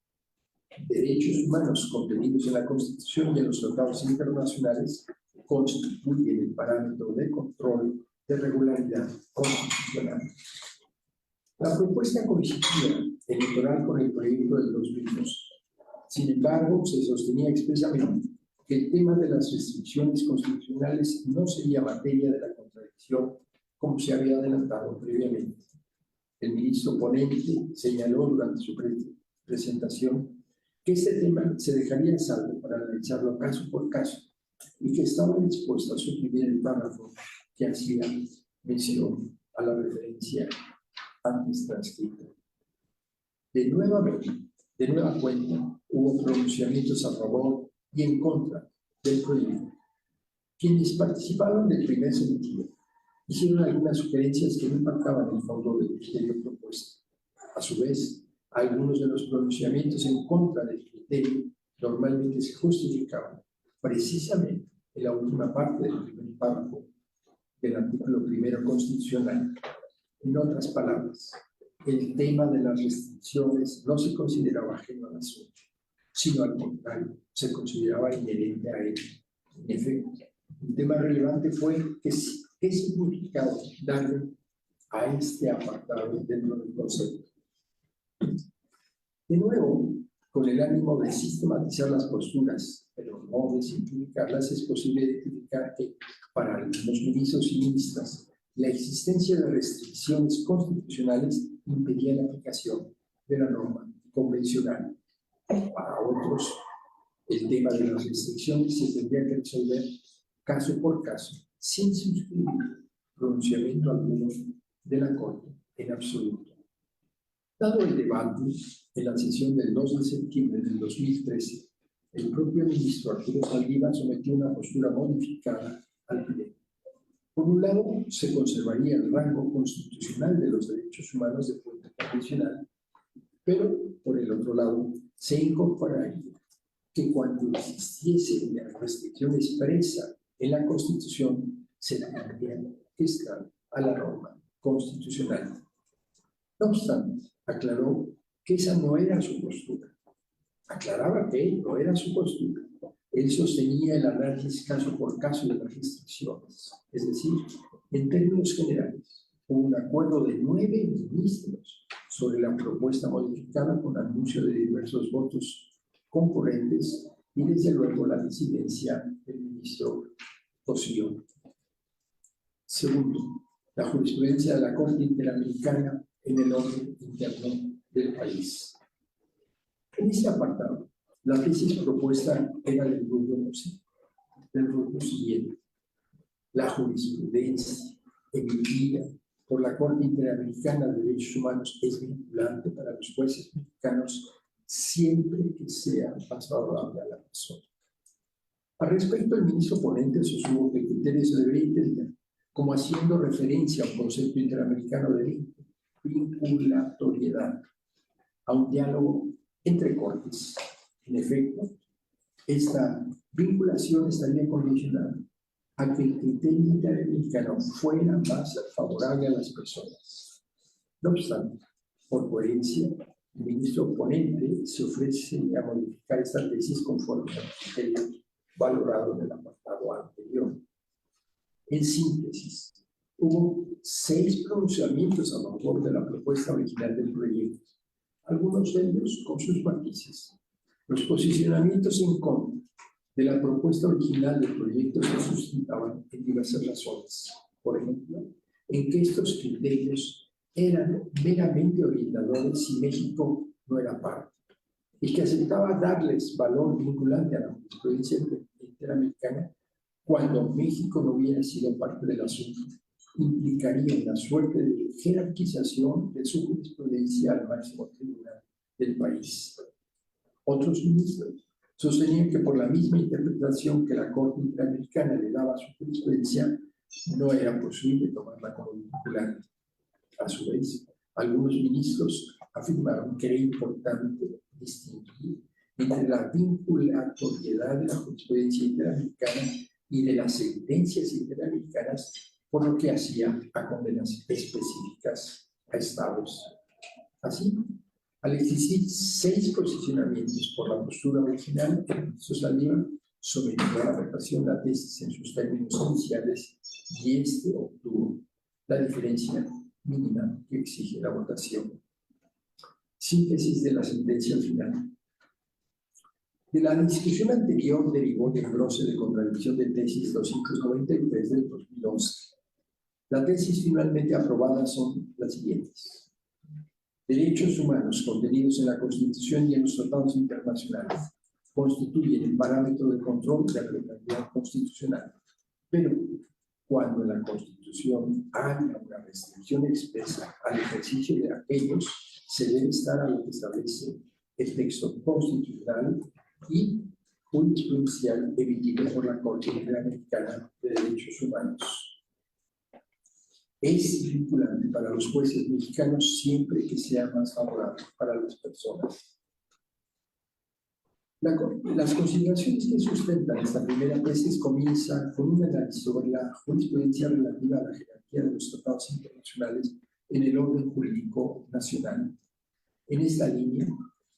derechos humanos contenidos en la Constitución y en los tratados internacionales constituyen el parámetro de control de regularidad constitucional. La propuesta coincidía en literal con el proyecto del 2002. Sin embargo, se sostenía expresamente que el tema de las restricciones constitucionales no sería materia de la contradicción como se había adelantado previamente. El ministro ponente señaló durante su presentación que este tema se dejaría a salvo para analizarlo caso por caso y que estaba dispuesta a suprimir el párrafo que hacía mención a la referencia antes transcrita. De nueva cuenta, hubo pronunciamientos a favor y en contra del proyecto. Quienes participaron del primer sentido hicieron algunas sugerencias que no impactaban el fondo del criterio propuesto. A su vez, algunos de los pronunciamientos en contra del criterio normalmente se justificaban precisamente en la última parte del primer párrafo del artículo primero constitucional. En otras palabras, el tema de las restricciones no se consideraba ajeno al asunto, sino al contrario, se consideraba inherente a él. En efecto, un tema relevante fue qué significado darle a este apartado dentro del concepto. De nuevo, con el ánimo de sistematizar las posturas, pero no de simplificarlas, es posible identificar que para algunos ministros y ministras la existencia de restricciones constitucionales impedía la aplicación de la norma convencional. Para otros, el tema de las restricciones se tendría que resolver caso por caso, sin suscribir pronunciamiento alguno de la Corte en absoluto. Dado el debate en la sesión del 2 de septiembre del 2013, el propio ministro Arturo Saldívar sometió una postura modificada al pleno. Por un lado, se conservaría el rango constitucional de los derechos humanos de fuente convencional, pero por el otro lado, se incorporaría que cuando existiese una restricción expresa en la Constitución, se tendría que estar a la norma constitucional. No obstante, aclaró que esa no era su postura. Aclaraba que no era su postura. Él sostenía el análisis caso por caso de las restricciones. Es decir, en términos generales, hubo un acuerdo de 9 ministros sobre la propuesta modificada con anuncio de diversos votos concurrentes y desde luego la disidencia del ministro Cosío. Segundo, la jurisprudencia de la Corte Interamericana en el orden interno del país. En este apartado, la tesis propuesta era del grupo siguiente. La jurisprudencia emitida por la Corte Interamericana de Derechos Humanos es vinculante para los jueces mexicanos siempre que sea más favorable a la persona. Al respecto, el ministro ponente sostuvo que el criterio se debería entender como haciendo referencia a un concepto interamericano de vinculatoriedad, a un diálogo entre cortes. En efecto, esta vinculación estaría condicionada a que el criterio interamericano fuera más favorable a las personas. No obstante, por coherencia, el ministro ponente se ofrece a modificar esta tesis conforme al criterio valorado en el apartado anterior. En síntesis, hubo 6 pronunciamientos a favor de la propuesta original del proyecto, algunos de ellos con sus matices. Los posicionamientos en contra de la propuesta original del proyecto se sustentaban en diversas razones. Por ejemplo, en que estos criterios eran meramente orientadores si México no era parte, y que aceptaba darles valor vinculante a la jurisprudencia interamericana cuando México no hubiera sido parte del asunto, implicaría una suerte de jerarquización de su jurisprudencia al máximo tribunal del país. Otros ministros sostenían que por la misma interpretación que la Corte Interamericana le daba a su jurisprudencia, no era posible tomarla como vinculante. A su vez, algunos ministros afirmaron que era importante distinguir entre la vinculatoriedad de la jurisprudencia interamericana y de las sentencias interamericanas, por lo que hacía a condenas específicas a estados. Así, al existir 6 posicionamientos por la postura original, el ministro Saldívar sometió a la votación la tesis en sus términos iniciales y este obtuvo la diferencia mínima que exige la votación. Síntesis de la sentencia final. De la discusión anterior derivó el engrose de contradicción de tesis 293 del 2011. La tesis finalmente aprobada son las siguientes. Derechos humanos contenidos en la Constitución y en los tratados internacionales constituyen el parámetro de control de la legalidad constitucional. Pero cuando en la Constitución haya una restricción expresa al ejercicio de aquellos, se debe estar a lo que establece el texto constitucional y jurisprudencial emitido por la Corte Interamericana de Derechos Humanos. Es vinculante para los jueces mexicanos siempre que sea más favorable para las personas. Las consideraciones que sustentan esta primera tesis comienzan con un análisis sobre la jurisprudencia relativa a la jerarquía de los tratados internacionales en el orden jurídico nacional. En esta línea,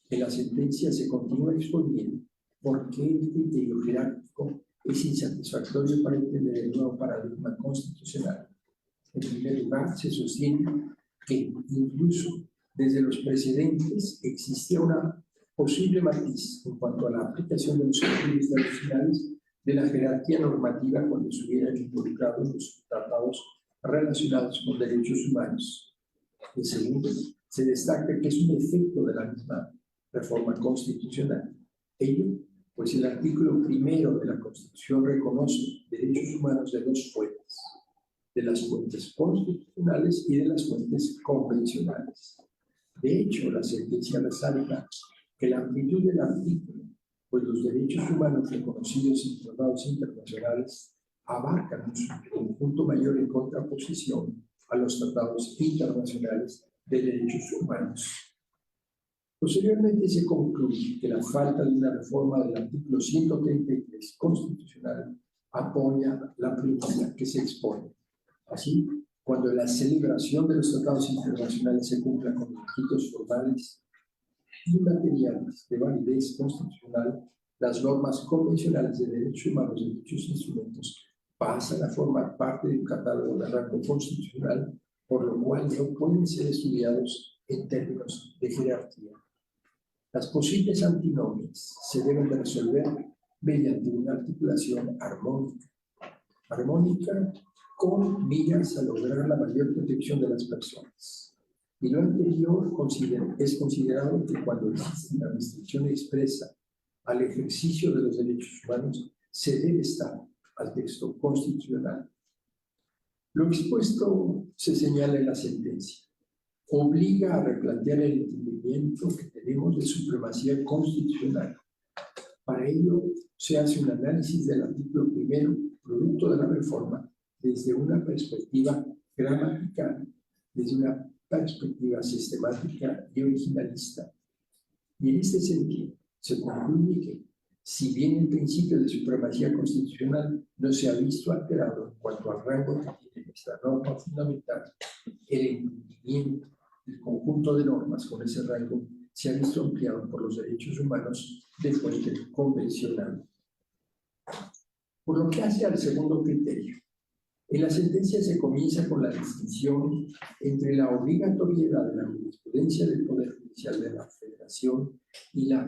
en la sentencia se continúa exponiendo por qué el criterio jerárquico es insatisfactorio para entender el nuevo paradigma constitucional. En primer lugar, se sostiene que incluso desde los precedentes existía una posible matiz en cuanto a la aplicación de los criterios tradicionales de la jerarquía normativa cuando se hubieran involucrado en los tratados relacionados con derechos humanos. En segundo, se destaca que es un efecto de la misma reforma constitucional. Ello, pues el artículo 1 de la Constitución reconoce derechos humanos de dos fuentes, de las fuentes constitucionales y de las fuentes convencionales. De hecho, la sentencia resalta que la amplitud del artículo, pues los derechos humanos reconocidos en tratados internacionales abarcan un conjunto mayor en contraposición a los tratados internacionales de derechos humanos. Posteriormente se concluye que la falta de una reforma del artículo 133 constitucional apoya la premisa que se expone. Así, cuando la celebración de los tratados internacionales se cumpla con requisitos formales y materiales de validez constitucional, las normas convencionales de derechos humanos de dichos instrumentos pasan a formar parte de un catálogo de rango constitucional, por lo cual no pueden ser estudiados en términos de jerarquía. Las posibles antinomias se deben de resolver mediante una articulación armónica con miras a lograr la mayor protección de las personas. Y lo anterior es considerado que cuando existe una restricción expresa al ejercicio de los derechos humanos, se debe estar al texto constitucional. Lo expuesto se señala en la sentencia. Obliga a replantear el entendimiento que tenemos de supremacía constitucional. Para ello, se hace un análisis del artículo 1, producto de la reforma, desde una perspectiva gramatical, desde una perspectiva sistemática y originalista. Y en este sentido, se concluye que, si bien el principio de supremacía constitucional no se ha visto alterado en cuanto al rango que tiene nuestra norma fundamental, el entendimiento del conjunto de normas con ese rango se ha visto ampliado por los derechos humanos de fuente convencional. Por lo que hace al segundo criterio, en la sentencia se comienza con la distinción entre la obligatoriedad de la jurisprudencia del Poder Judicial de la Federación y la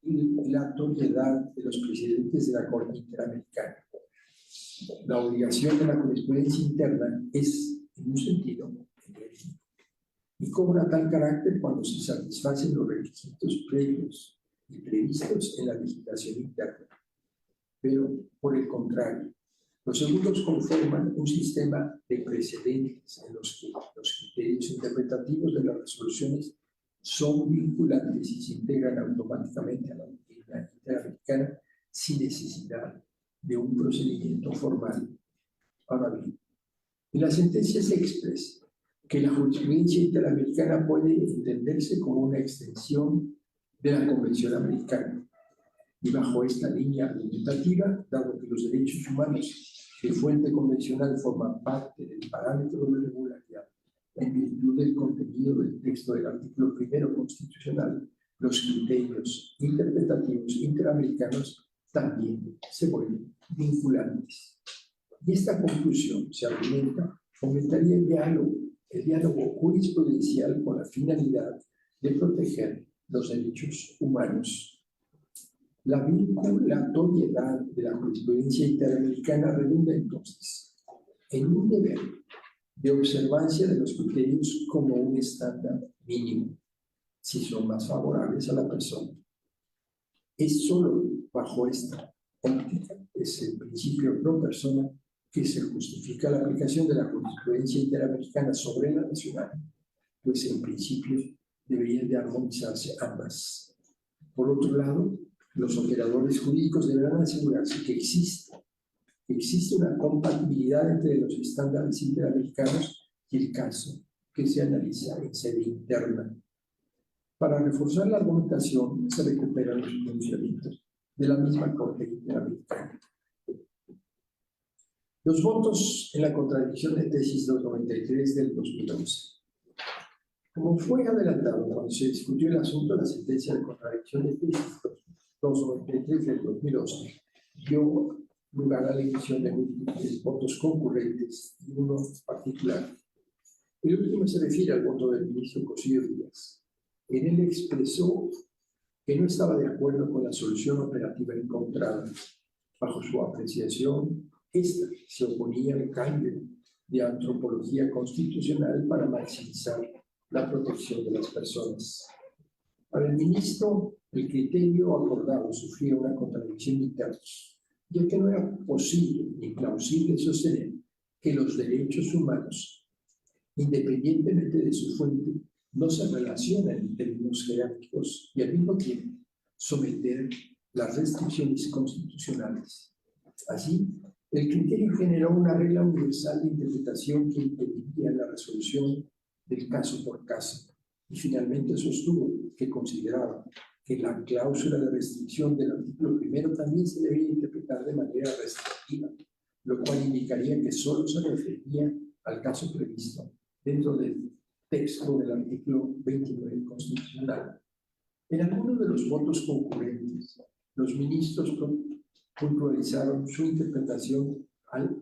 vinculatoriedad de los presidentes de la Corte Interamericana. La obligación de la jurisprudencia interna es, en un sentido, genérico y cobra tal carácter cuando se satisfacen los requisitos previos y previstos en la legislación interna. Pero, por el contrario, los segundos conforman un sistema de precedentes en los que los criterios interpretativos de las resoluciones son vinculantes y se integran automáticamente a la doctrina interamericana sin necesidad de un procedimiento formal. Ahora bien, en la sentencia se expresa que la jurisprudencia interamericana puede entenderse como una extensión de la Convención Americana. Y bajo esta línea limitativa, dado que los derechos humanos de fuente convencional forman parte del parámetro de regularidad en virtud del contenido del texto del artículo 1 constitucional, los criterios interpretativos interamericanos también se vuelven vinculantes. Y esta conclusión se argumenta fomentaría el diálogo jurisprudencial con la finalidad de proteger los derechos humanos. La vinculatoriedad de la jurisprudencia interamericana redunda entonces en un deber de observancia de los criterios como un estándar mínimo, si son más favorables a la persona. Es solo bajo esta óptica, es el principio pro persona, que se justifica la aplicación de la jurisprudencia interamericana sobre la nacional, pues en principio deberían de armonizarse ambas. Por otro lado, los operadores jurídicos deberán asegurarse que existe una compatibilidad entre los estándares interamericanos y el caso que se analiza en sede interna. Para reforzar la argumentación, se recuperan los pronunciamientos de la misma Corte Interamericana. Los votos en la contradicción de tesis 293 del 2011. Como fue adelantado cuando se discutió el asunto de la sentencia de contradicción de tesis 293 del 2011, dio lugar a la emisión de múltiples votos concurrentes y uno particular. El último se refiere al voto del ministro Cosío Díaz. En él expresó que no estaba de acuerdo con la solución operativa encontrada. Bajo su apreciación, esta se oponía al cambio de antropología constitucional para maximizar la protección de las personas. Para el ministro, el criterio acordado sufría una contradicción interna, ya que no era posible ni plausible sostener que los derechos humanos, independientemente de su fuente, no se relacionan en términos jerárquicos y al mismo tiempo someter las restricciones constitucionales. Así, el criterio generó una regla universal de interpretación que impediría la resolución del caso por caso y finalmente sostuvo que consideraba que la cláusula de restricción del artículo primero también se debía interpretar de manera restrictiva, lo cual indicaría que solo se refería al caso previsto dentro del texto del artículo 29 constitucional. En algunos de los votos concurrentes, los ministros puntualizaron su interpretación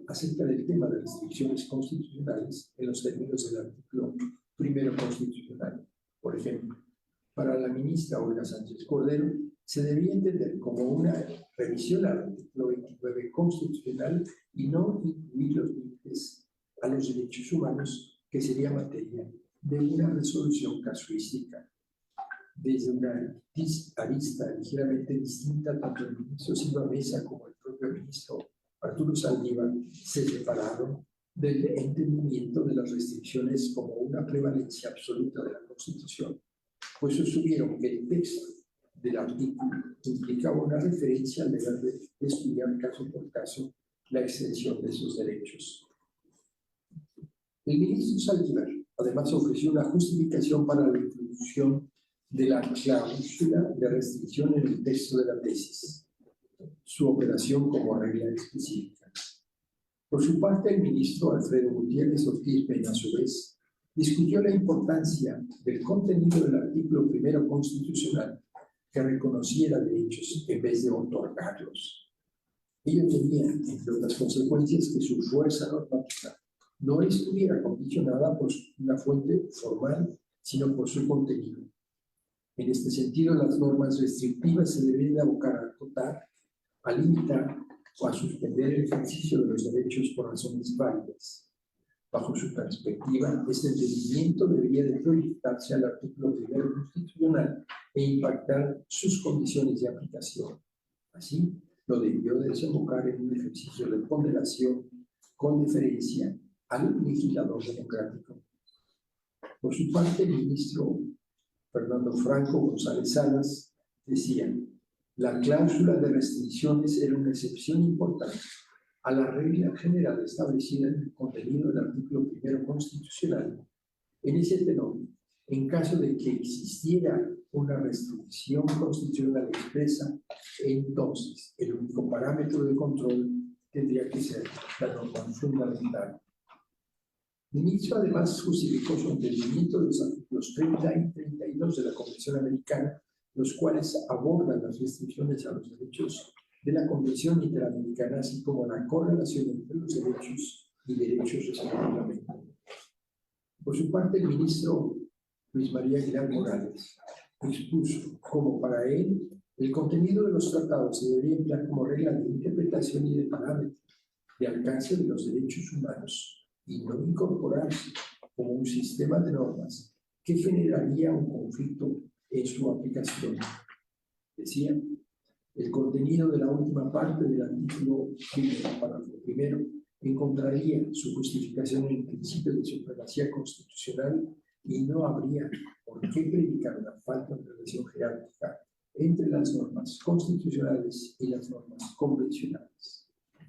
acerca del tema de restricciones constitucionales en los términos del artículo primero constitucional. Por ejemplo, para la ministra Olga Sánchez Cordero, se debía entender como una revisión al artículo 29 constitucional y no incluir los límites a los derechos humanos, que sería materia de una resolución casuística. Desde una arista ligeramente distinta, tanto el ministro Silva Mesa como el propio ministro Arturo Saldívar se separaron del entendimiento de las restricciones como una prevalencia absoluta de la Constitución, pues sostuvieron que el texto del artículo implicaba una referencia al deber de estudiar caso por caso la extensión de esos derechos. El ministro Saldívar además ofreció una justificación para la introducción de la cláusula de restricción en el texto de la tesis, su operación como regla específica. Por su parte, el ministro Alfredo Gutiérrez Ortiz Peña, a su vez, discutió la importancia del contenido del artículo primero constitucional que reconociera derechos en vez de otorgarlos. Ello tenía, entre otras consecuencias, que su fuerza normativa no estuviera condicionada por una fuente formal, sino por su contenido. En este sentido, las normas restrictivas se deben abocar a acotar, a limitar o a suspender el ejercicio de los derechos por razones válidas. Bajo su perspectiva, este entendimiento debería de proyectarse al artículo primero constitucional e impactar sus condiciones de aplicación. Así, lo debió de desembocar en un ejercicio de ponderación con deferencia al legislador democrático. Por su parte, el ministro Fernando Franco González Salas decía: la cláusula de restricciones era una excepción importante a la regla general establecida en el contenido del artículo primero constitucional. En ese tenor, en caso de que existiera una restricción constitucional expresa, entonces el único parámetro de control tendría que ser la norma fundamental. El ministro además justificó su entendimiento de los artículos 30 y 32 de la Convención Americana, los cuales abordan las restricciones a los derechos de la Convención Interamericana, así como la correlación entre los derechos y derechos respectivamente. Por su parte, el ministro Luis María Aguilar Morales expuso como para él el contenido de los tratados se debería emplear como regla de interpretación y de parámetro de alcance de los derechos humanos y no incorporarse como un sistema de normas que generaría un conflicto en su aplicación. Decía, El contenido de la última parte del artículo primero, párrafo primero, encontraría su justificación en el principio de supremacía constitucional y no habría por qué predicar una falta de relación jerárquica entre las normas constitucionales y las normas convencionales.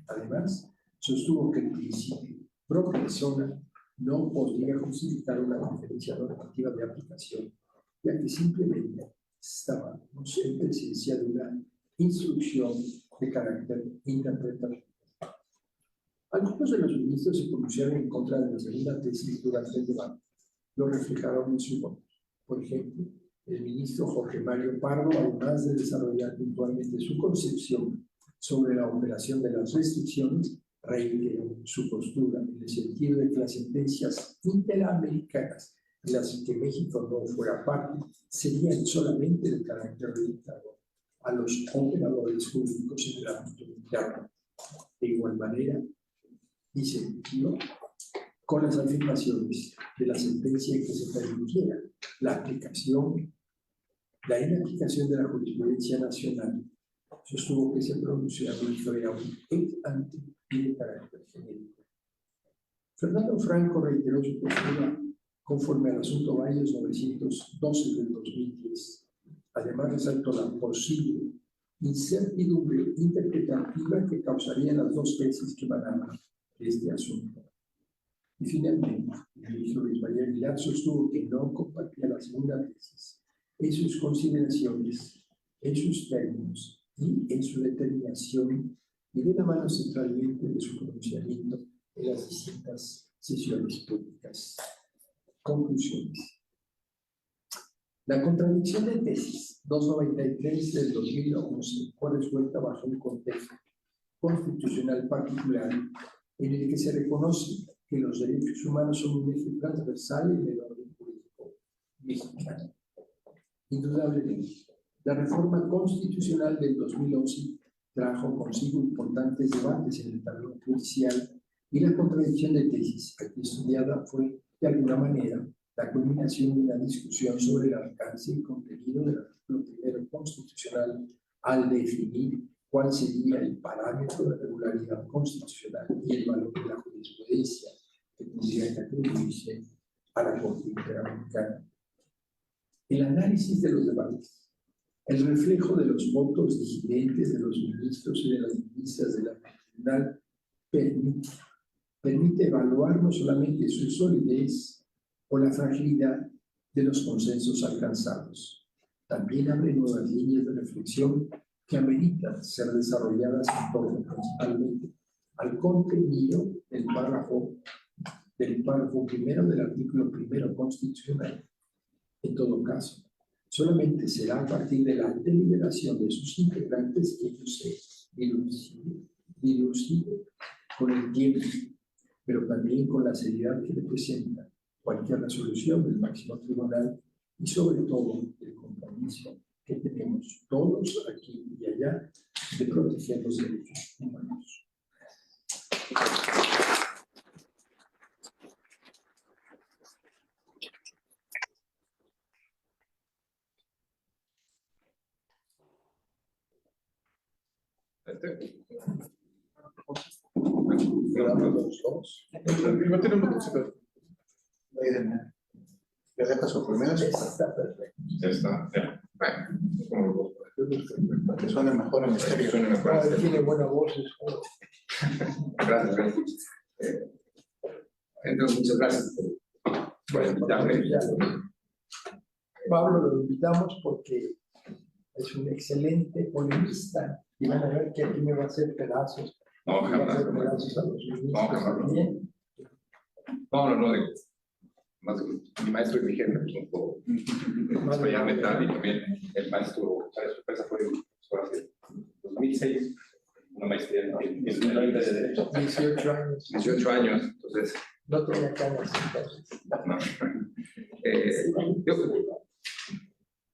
Además, sostuvo que el principio pro persona no podría justificar una diferencia normativa de aplicación, ya que simplemente estábamos en presencia de una instrucción de carácter interpretativo. Algunos de los ministros se pronunciaron en contra de la segunda tesis durante el debate. Lo reflejaron en su voto. Por ejemplo, el ministro Jorge Mario Pardo, además de desarrollar puntualmente su concepción sobre la operación de las restricciones, reiteró su postura en el sentido de que las sentencias interamericanas en las que México no fuera parte serían solamente de carácter limitado a los operadores jurídicos en el ámbito interno. De igual manera, dice con las afirmaciones de la sentencia en que se permitiera la inaplicación de la jurisprudencia nacional, sostuvo que se pronunciaba y fuera un ex ante y de carácter genérico. Fernando Franco reiteró su postura conforme al asunto Valles 912 del 2010. Además, resaltó la posible incertidumbre interpretativa que causarían las dos tesis que emanaban de este asunto. Y finalmente, el ministro Luis María Aguilar sostuvo que no compartía la segunda tesis en sus consideraciones, en sus términos y en su determinación, y de la mano centralmente de su pronunciamiento en las distintas sesiones públicas. Conclusiones. La contradicción de tesis 293 del 2011 fue resuelta bajo un contexto constitucional particular en el que se reconoce que los derechos humanos son un eje transversal en el orden jurídico mexicano. Indudablemente, la reforma constitucional del 2011 trajo consigo importantes debates en el terreno judicial y la contradicción de tesis aquí estudiada fue, de alguna manera, la culminación de una discusión sobre el alcance y contenido del artículo primero constitucional al definir cuál sería el parámetro de regularidad constitucional y el valor de la jurisprudencia que tendría que atribuirse a la Corte Interamericana. El análisis de los debates, el reflejo de los votos disidentes de los ministros y de las ministras de la Tribunal permite evaluar no solamente su solidez o la fragilidad de los consensos alcanzados. También abre nuevas líneas de reflexión que ameritan ser desarrolladas en torno principalmente al contenido del párrafo primero del artículo primero constitucional. En todo caso, solamente será a partir de la deliberación de sus integrantes que ello se dilucide con el tiempo, pero también con la seriedad que representa cualquier resolución del máximo tribunal y sobre todo el compromiso que tenemos todos aquí y allá de proteger los derechos humanos. No tenemos mucho. ¿Ya dejas su primero? Está perfecto. Ya está, ya. Bueno, Para que suene mejor en estéreo. suena mejor. Tiene buena voz. Gracias, gracias. Entonces, muchas gracias por invitarme. Pablo lo invitamos porque es un excelente polemista y van a ver que aquí me va a hacer pedazos. No, Va a jamás. hacer pedazos a los ministros jamás. también. No. Más mi maestro y mi jefe, pues un poco más allá metal y también el maestro, ¿sabes? Su empresa fue hace 2006, una maestría en Derecho. 18 años. 18 años, entonces. No tenía canas entonces. No.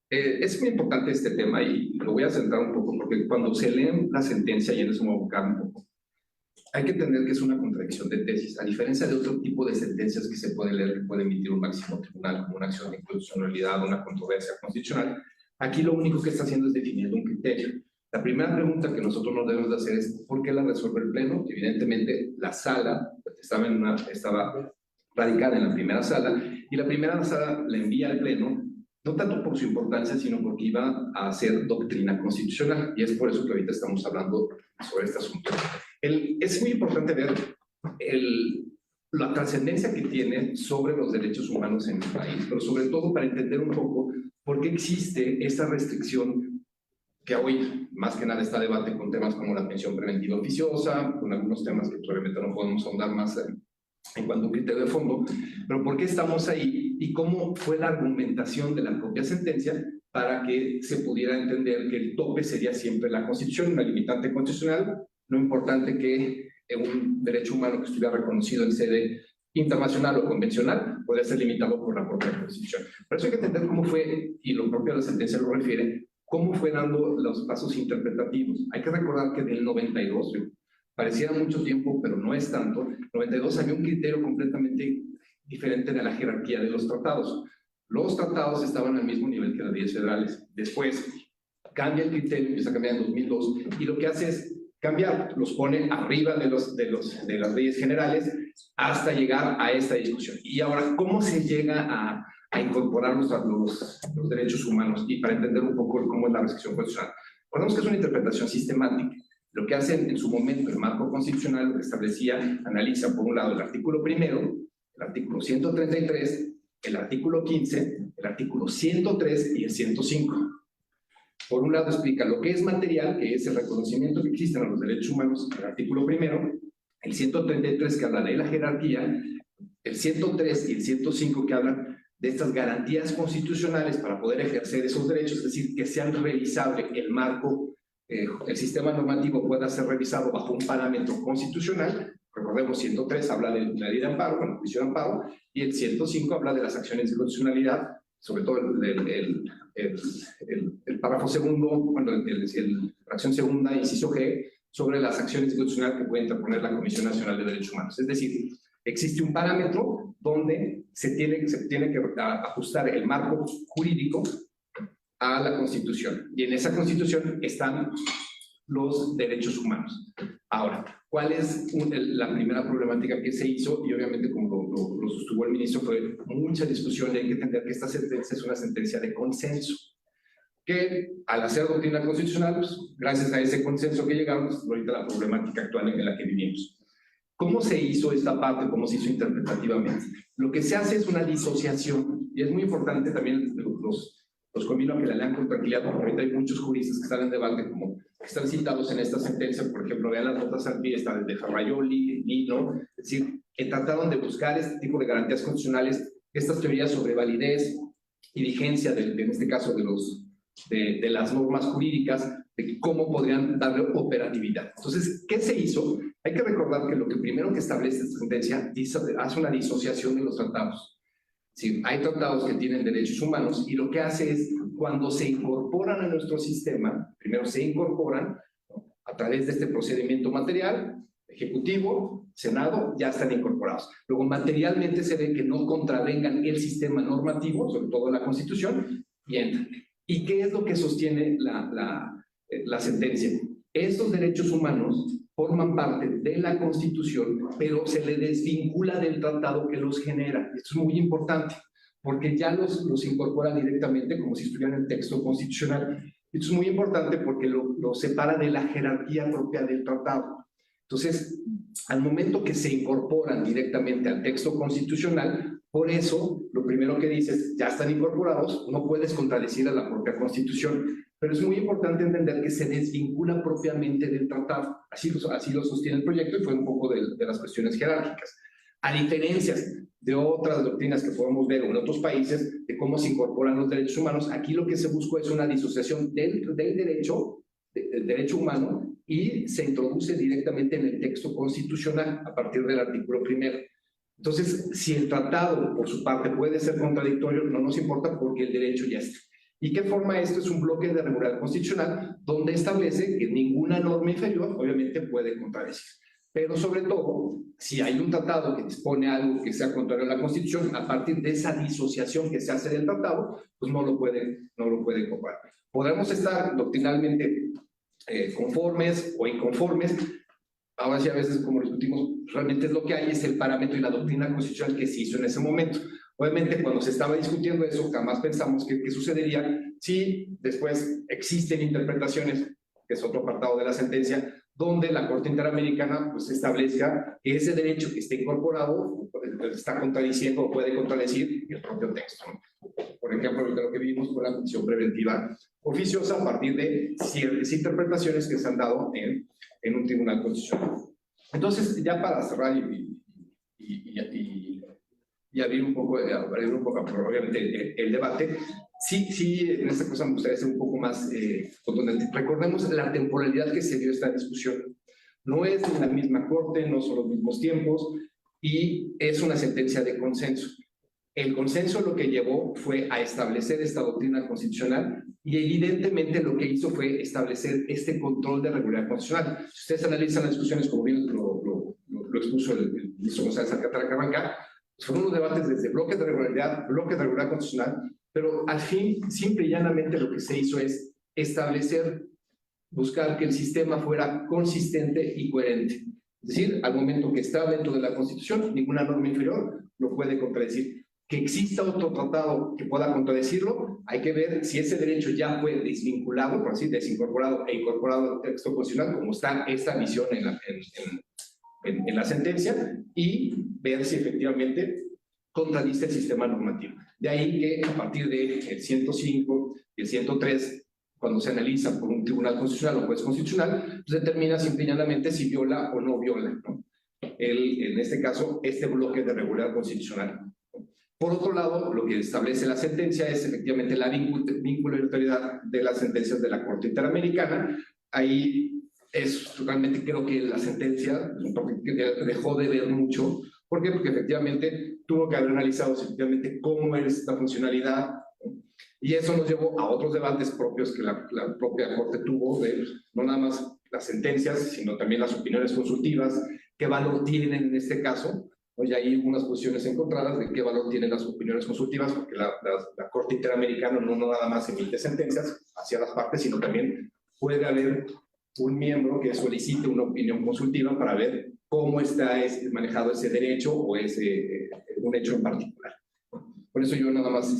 Es muy importante este tema y lo voy a centrar un poco porque cuando se lee la sentencia, y en eso me voy a buscar un poco, hay que entender que es una contradicción de tesis, a diferencia de otro tipo de sentencias que se puede leer, que puede emitir un máximo tribunal, como una acción de inconstitucionalidad, una controversia constitucional. Aquí lo único que está haciendo es definir un criterio. La primera pregunta que nosotros nos debemos de hacer es ¿por qué la resuelve el Pleno? Evidentemente, la sala estaba radicada en la primera sala, y la primera sala la envía al Pleno, no tanto por su importancia, sino porque iba a hacer doctrina constitucional, y es por eso que ahorita estamos hablando sobre este asunto. Es muy importante ver la trascendencia que tiene sobre los derechos humanos en el país, pero sobre todo para entender un poco por qué existe esa restricción que hoy más que nada está a debate con temas como la pensión preventiva oficiosa, con algunos temas que probablemente no podemos ahondar más en cuanto a un criterio de fondo, pero por qué estamos ahí y cómo fue la argumentación de la propia sentencia para que se pudiera entender que el tope sería siempre la Constitución, una limitante constitucional, no importante que un derecho humano que estuviera reconocido en sede internacional o convencional puede ser limitado por la propia Constitución. Por eso hay que entender cómo fue, y lo propio de la sentencia lo refiere, cómo fue dando los pasos interpretativos. Hay que recordar que del 92, pareciera mucho tiempo, pero no es tanto, en 92 había un criterio completamente diferente de la jerarquía de los tratados. Los tratados estaban al mismo nivel que las leyes federales. Después cambia el criterio, empieza a cambiar en 2002, y lo que hace es cambiar, los pone arriba de las leyes generales hasta llegar a esta discusión. Y ahora, ¿cómo se llega a incorporar los derechos humanos? Y para entender un poco cómo es la restricción constitucional. Recordemos que es una interpretación sistemática. Lo que hace en su momento el marco constitucional lo que establecía, analiza por un lado el artículo primero, el artículo 133, el artículo 15, el artículo 103 y el 105. Por un lado explica lo que es material, que es el reconocimiento que existen a los derechos humanos, el artículo primero, el 133 que habla de la jerarquía, el 103 y el 105 que hablan de estas garantías constitucionales para poder ejercer esos derechos, es decir, que sean revisables, el marco, el sistema normativo pueda ser revisado bajo un parámetro constitucional. Recordemos, 103 habla de la ley de amparo, bueno, juicio de amparo, y el 105 habla de las acciones de constitucionalidad, sobre todo el párrafo segundo, bueno, la fracción segunda, inciso G, sobre las acciones constitucionales que puede interponer la Comisión Nacional de Derechos Humanos. Es decir, existe un parámetro donde se tiene que ajustar el marco jurídico a la Constitución. Y en esa Constitución están los derechos humanos. Ahora, ¿cuál es la primera problemática que se hizo? Y obviamente, como lo sostuvo el ministro, fue mucha discusión y hay que entender que esta sentencia es una sentencia de consenso. Que al hacer doctrina constitucional, pues, gracias a ese consenso que llegamos, ahorita la problemática actual en la que vivimos. ¿Cómo se hizo esta parte? ¿Cómo se hizo interpretativamente? Lo que se hace es una disociación, y es muy importante también, los convino a que la lean con tranquilidad, porque ahorita hay muchos juristas que están en debate, como que están citados en esta sentencia, por ejemplo, vean las notas al pie, está de Ferraioli, Nino, es decir, que trataron de buscar este tipo de garantías constitucionales, estas teorías sobre validez y vigencia, en este caso, de las normas jurídicas, de cómo podrían darle operatividad. Entonces, ¿qué se hizo? Hay que recordar que lo que primero que establece esta sentencia hace una disociación de los tratados. Sí, hay tratados que tienen derechos humanos y lo que hace es, cuando se incorporan a nuestro sistema, primero se incorporan a través de este procedimiento material, ejecutivo, Senado, ya están incorporados. Luego, materialmente se ve que no contravengan el sistema normativo, sobre todo la Constitución, y entran. ¿Y qué es lo que sostiene la sentencia? Estos derechos humanos forman parte de la Constitución, pero se le desvincula del tratado que los genera. Esto es muy importante, porque ya los incorpora directamente como si estuvieran en el texto constitucional. Esto es muy importante porque lo separa de la jerarquía propia del tratado. Entonces, al momento que se incorporan directamente al texto constitucional, por eso, lo primero que dices, ya están incorporados, no puedes contradecir a la propia Constitución. Pero es muy importante entender que se desvincula propiamente del tratado. Así lo sostiene el proyecto y fue un poco de las cuestiones jerárquicas. A diferencias de otras doctrinas que podemos ver en otros países, de cómo se incorporan los derechos humanos, aquí lo que se buscó es una disociación del derecho humano y se introduce directamente en el texto constitucional a partir del artículo primero. Entonces, si el tratado, por su parte, puede ser contradictorio, no nos importa porque el derecho ya está. ¿Y qué forma esto? Es un bloque de regularidad constitucional donde establece que ninguna norma inferior, obviamente, puede contradecir. Pero sobre todo, si hay un tratado que dispone algo que sea contrario a la Constitución, a partir de esa disociación que se hace del tratado, pues no lo puede comparar. Podremos estar doctrinalmente conformes o inconformes. Ahora sí, a veces, como discutimos, realmente es lo que hay, es el parámetro y la doctrina constitucional que se hizo en ese momento. Obviamente, cuando se estaba discutiendo eso, jamás pensamos que sucedería si después existen interpretaciones, que es otro apartado de la sentencia, donde la Corte Interamericana pues, establezca que ese derecho que esté incorporado está contradiciendo o puede contradecir el propio texto. Por ejemplo, lo que vimos con la prisión preventiva oficiosa a partir de ciertas interpretaciones que se han dado en un tribunal constitucional. Entonces, ya para cerrar y abrir un poco, obviamente, el debate, sí, en esta cosa me gustaría ser un poco más contundente. Recordemos la temporalidad que se dio esta discusión. No es la misma corte, no son los mismos tiempos, y es una sentencia de consenso. El consenso lo que llevó fue a establecer esta doctrina constitucional y evidentemente lo que hizo fue establecer este control de regularidad constitucional. Si ustedes analizan las discusiones, como bien lo expuso el ministro González Alcántara Carranca, fueron unos debates desde bloques de regularidad constitucional, pero al fin, simple y llanamente lo que se hizo es establecer, buscar que el sistema fuera consistente y coherente. Es decir, al momento que está dentro de la Constitución, ninguna norma inferior lo puede contradecir. Que exista otro tratado que pueda contradecirlo, hay que ver si ese derecho ya fue desvinculado, por así, desincorporado e incorporado al texto constitucional, como está esta visión en la sentencia, y ver si efectivamente contradice el sistema normativo. De ahí que a partir del 105 y el 103, cuando se analiza por un tribunal constitucional o juez constitucional, pues determina simple y llanamente si viola o no viola, ¿no? En este caso, este bloque de regularidad constitucional. Por otro lado, lo que establece la sentencia es efectivamente la vinculatoriedad de las sentencias de la Corte Interamericana. Ahí realmente creo que la sentencia dejó de ver mucho. ¿Por qué? Porque efectivamente tuvo que haber analizado efectivamente cómo es esta funcionalidad. Y eso nos llevó a otros debates propios que la propia Corte tuvo, de no nada más las sentencias, sino también las opiniones consultivas, qué valor tienen en este caso. Y hay unas posiciones encontradas de qué valor tienen las opiniones consultivas, porque la Corte Interamericana no nada más emite sentencias hacia las partes, sino también puede haber un miembro que solicite una opinión consultiva para ver cómo está manejado ese derecho o un hecho en particular. Por eso yo nada más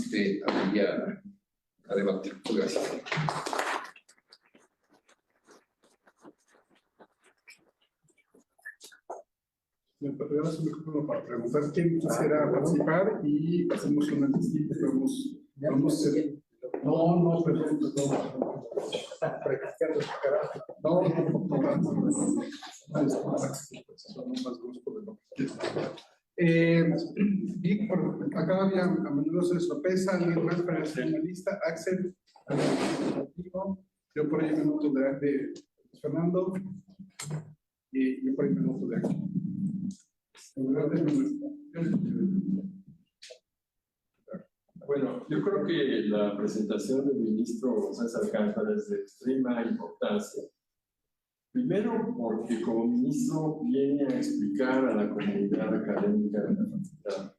abriría a debatir. Muchas gracias. Me podríamos hacer un micrófono para preguntar quién quisiera participar y hacemos una distinta. Vamos a hacer. No, perdón. Practicando su carácter. No. Son más bruscos de lo que y acá había a menudo se les tropeza, alguien más para hacer una lista. Axel, yo por ahí me noto de Fernando y yo por ahí me noto de aquí. Bueno, yo creo que la presentación del ministro González Alcántara es de extrema importancia. Primero, porque como ministro viene a explicar a la comunidad académica de la facultad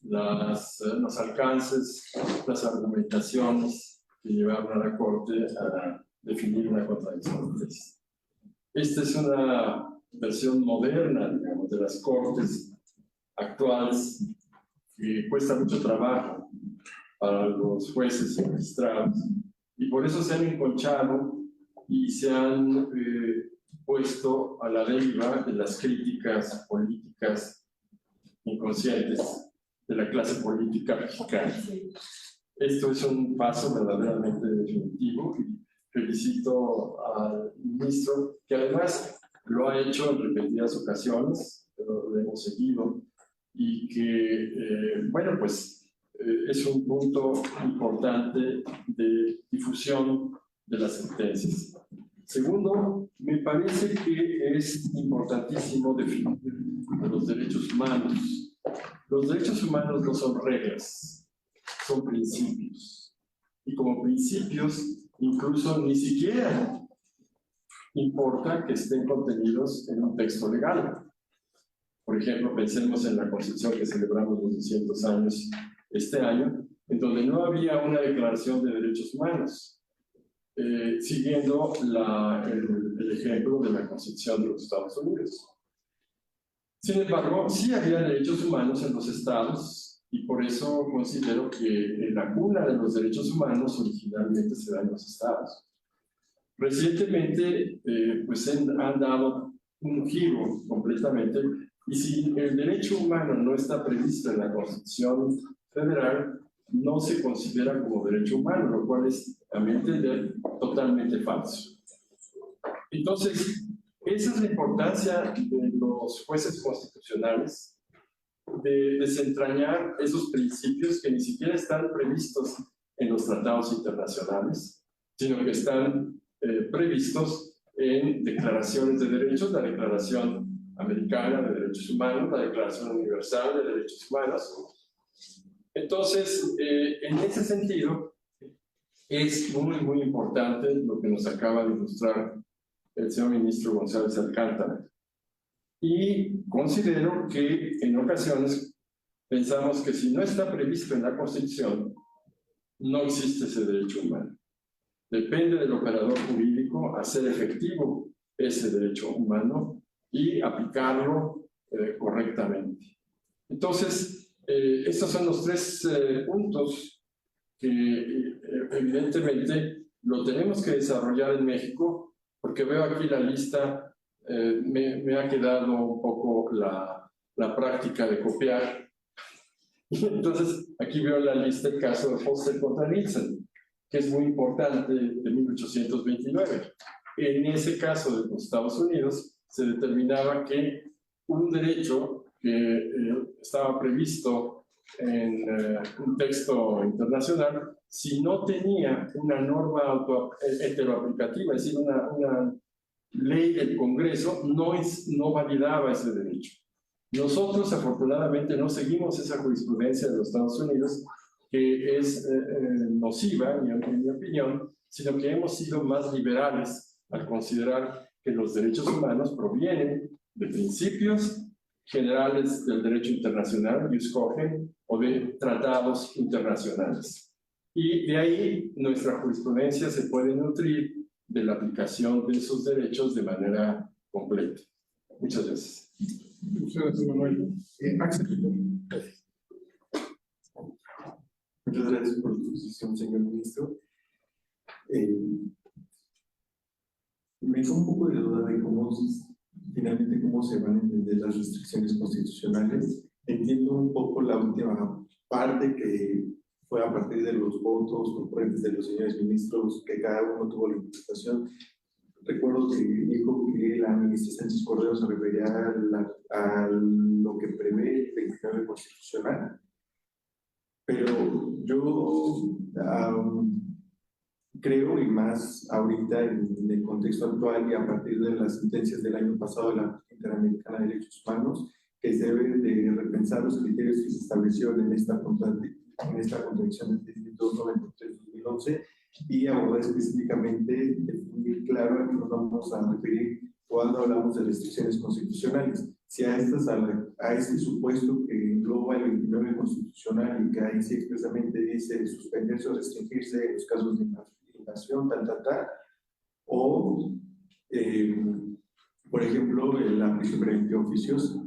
los alcances, las argumentaciones que llevaron a la Corte a definir una contradicción de leyes. Esta es una versión moderna, digamos, de las Cortes actuales, que cuesta mucho trabajo para los jueces y magistrados, y por eso se han enconchado y se han puesto a la deriva de las críticas políticas inconscientes de la clase política mexicana. Esto es un paso verdaderamente definitivo y felicito al ministro, que además lo ha hecho en repetidas ocasiones, lo hemos seguido, y que, bueno, pues es un punto importante de difusión de las sentencias. Segundo, me parece que es importantísimo definir los derechos humanos. Los derechos humanos no son reglas, son principios. Y como principios, incluso ni siquiera importa que estén contenidos en un texto legal. Por ejemplo, pensemos en la Constitución que celebramos los 200 años este año, en donde no había una declaración de derechos humanos. siguiendo el ejemplo de la Constitución de los Estados Unidos. Sin embargo, sí había derechos humanos en los estados y por eso considero que la cuna de los derechos humanos originalmente se da en los estados. Recientemente, pues han dado un giro completamente, y si el derecho humano no está previsto en la Constitución Federal, no se considera como derecho humano, lo cual es, a mi entender, totalmente falso. Entonces, esa es la importancia de los jueces constitucionales, de desentrañar esos principios que ni siquiera están previstos en los tratados internacionales, sino que están previstos en declaraciones de derechos, la Declaración Americana de Derechos Humanos, la Declaración Universal de Derechos Humanos. Entonces, en ese sentido, es muy importante lo que nos acaba de ilustrar el señor ministro González Alcántara. Y considero que en ocasiones pensamos que si no está previsto en la Constitución, no existe ese derecho humano. Depende del operador jurídico hacer efectivo ese derecho humano y aplicarlo correctamente. Entonces, estos son los tres puntos que evidentemente lo tenemos que desarrollar en México, porque veo aquí la lista, me ha quedado un poco la práctica de copiar. Entonces, aquí veo la lista del caso de Foster contra Nielsen, que es muy importante, de 1829. En ese caso de los Estados Unidos, se determinaba que un derecho que estaba previsto en un texto internacional, si no tenía una norma heteroaplicativa, es decir, una ley del Congreso, no validaba ese derecho. Nosotros, afortunadamente, no seguimos esa jurisprudencia de los Estados Unidos, que es nociva, en mi opinión, sino que hemos sido más liberales al considerar que los derechos humanos provienen de principios generales del derecho internacional, jus cogens, o de tratados internacionales. Y de ahí nuestra jurisprudencia se puede nutrir de la aplicación de esos derechos de manera completa. Muchas gracias. Muchas gracias, Manuel. Axel. Muchas gracias por su exposición, señor ministro. Me da un poco de duda de finalmente cómo se van a entender las restricciones constitucionales. Entiendo un poco la última parte que fue a partir de los votos concurrentes de los señores ministros, que cada uno tuvo la interpretación. Recuerdo que dijo que la ministra Sánchez Cordero se refería a lo que prevé el 29 constitucional. Pero yo creo, y más ahorita en el contexto actual y a partir de las sentencias del año pasado de la Corte Interamericana de Derechos Humanos, que se deben de repensar los criterios que se establecieron en esta contradicción del Distrito 93-2011 y abordar específicamente, definir claro a qué nos vamos a referir cuando hablamos de restricciones constitucionales. Si a este supuesto que engloba el 29 constitucional y que ahí sí expresamente dice suspenderse o restringirse en los casos de invasión, o, por ejemplo, la prisión preventiva oficiosa.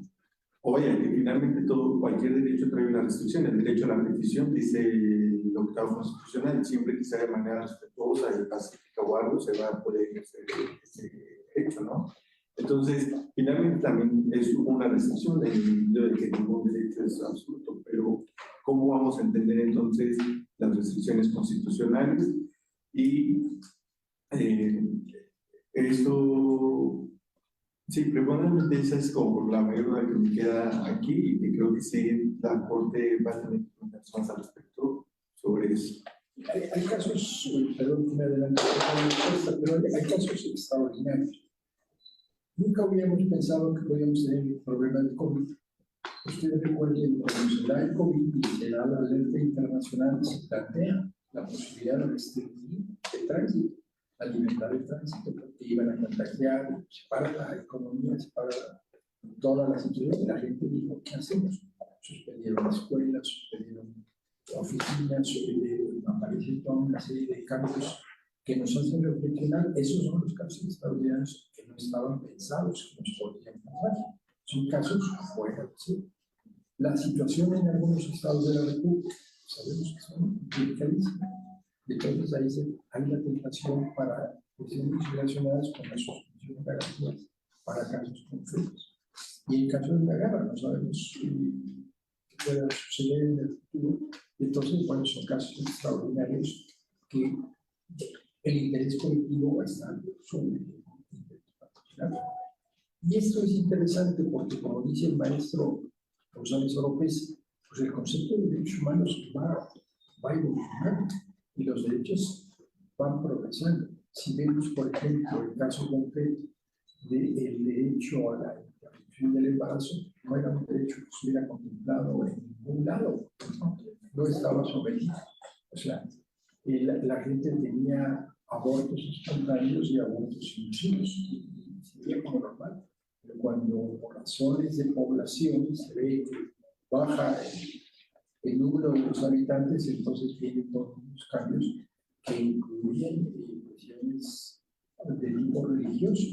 Oye, que finalmente cualquier derecho trae una restricción. El derecho a la petición, dice el octavo constitucional, siempre que sea de manera respetuosa y pacífica o algo, se va a poder ejercer ese derecho, ¿no? Entonces, finalmente también es una restricción en el sentido de que ningún derecho es absoluto, pero ¿cómo vamos a entender entonces las restricciones constitucionales? Y eso, sí, preponderamente esa es como la mayor duda que me queda aquí y que creo que sí, la Corte va a tener que comentar más al respecto sobre eso. Hay casos, perdón que me adelanté, pero hay casos extraordinarios. Nunca hubiéramos pensado que podíamos tener el problema del COVID. Ustedes recuerden, cuando se da el COVID y se da la alerta internacional, se plantea la posibilidad de restringir el tránsito, la libertad de tránsito, porque iban a contagiar, se para la economía, se para toda la situación. La gente dijo, ¿qué hacemos? Suspendieron escuelas, suspendieron oficinas, aparecieron toda una serie de cambios que nos hacen reflexionar. Esos son los casos extraordinarios que no estaban pensados, que nos podrían pasar. Son casos fuera de sí. La situación en algunos estados de la República, sabemos que son delicadísimas. Entonces hay la tentación para cuestiones relacionadas con la suspensión de garantías para casos concretos. Y en caso de una guerra, no sabemos qué pueda suceder en el futuro. Entonces, bueno, son casos extraordinarios que el interés colectivo va a estar sobre el interés particular. Y esto es interesante porque, como dice el maestro González Oropesa, pues el concepto de derechos humanos va evolucionando y los derechos van progresando. Si vemos, por ejemplo, el caso concreto del derecho a la interrupción del embarazo, no era un derecho que estuviera contemplado en ningún lado, no estaba sometido. O sea, la gente tenía abortos espontáneos y abortos inducidos, y se veía como normal. Pero cuando por razones de población se ve que baja el número de los habitantes, entonces vienen todos los cambios que incluyen cuestiones de tipo religioso.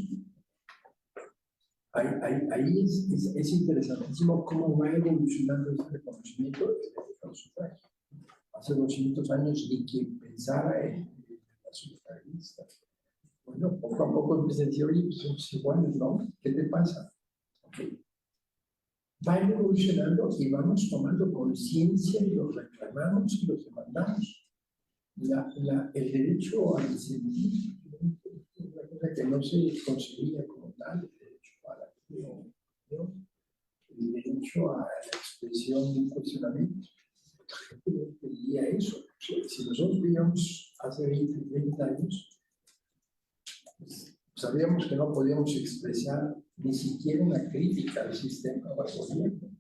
Ahí es interesantísimo cómo va evolucionando este reconocimiento del derecho al sufragio. Hace 200 años ni quien pensara en la sufragista. Bueno, poco a poco empecé a decir, oye, pues somos iguales, ¿no? ¿Qué te pasa? Okay. Va evolucionando y vamos tomando conciencia y los reclamamos y los demandamos. El derecho al incentivo es una cosa que no se concebía como tal, el derecho a la vida, el derecho a la expresión de un cuestionamiento. La gente no entendía eso. O sea, si nosotros vivíamos hace 20, 30 años, pues, sabíamos que no podíamos expresar ni siquiera una crítica al sistema o al gobierno.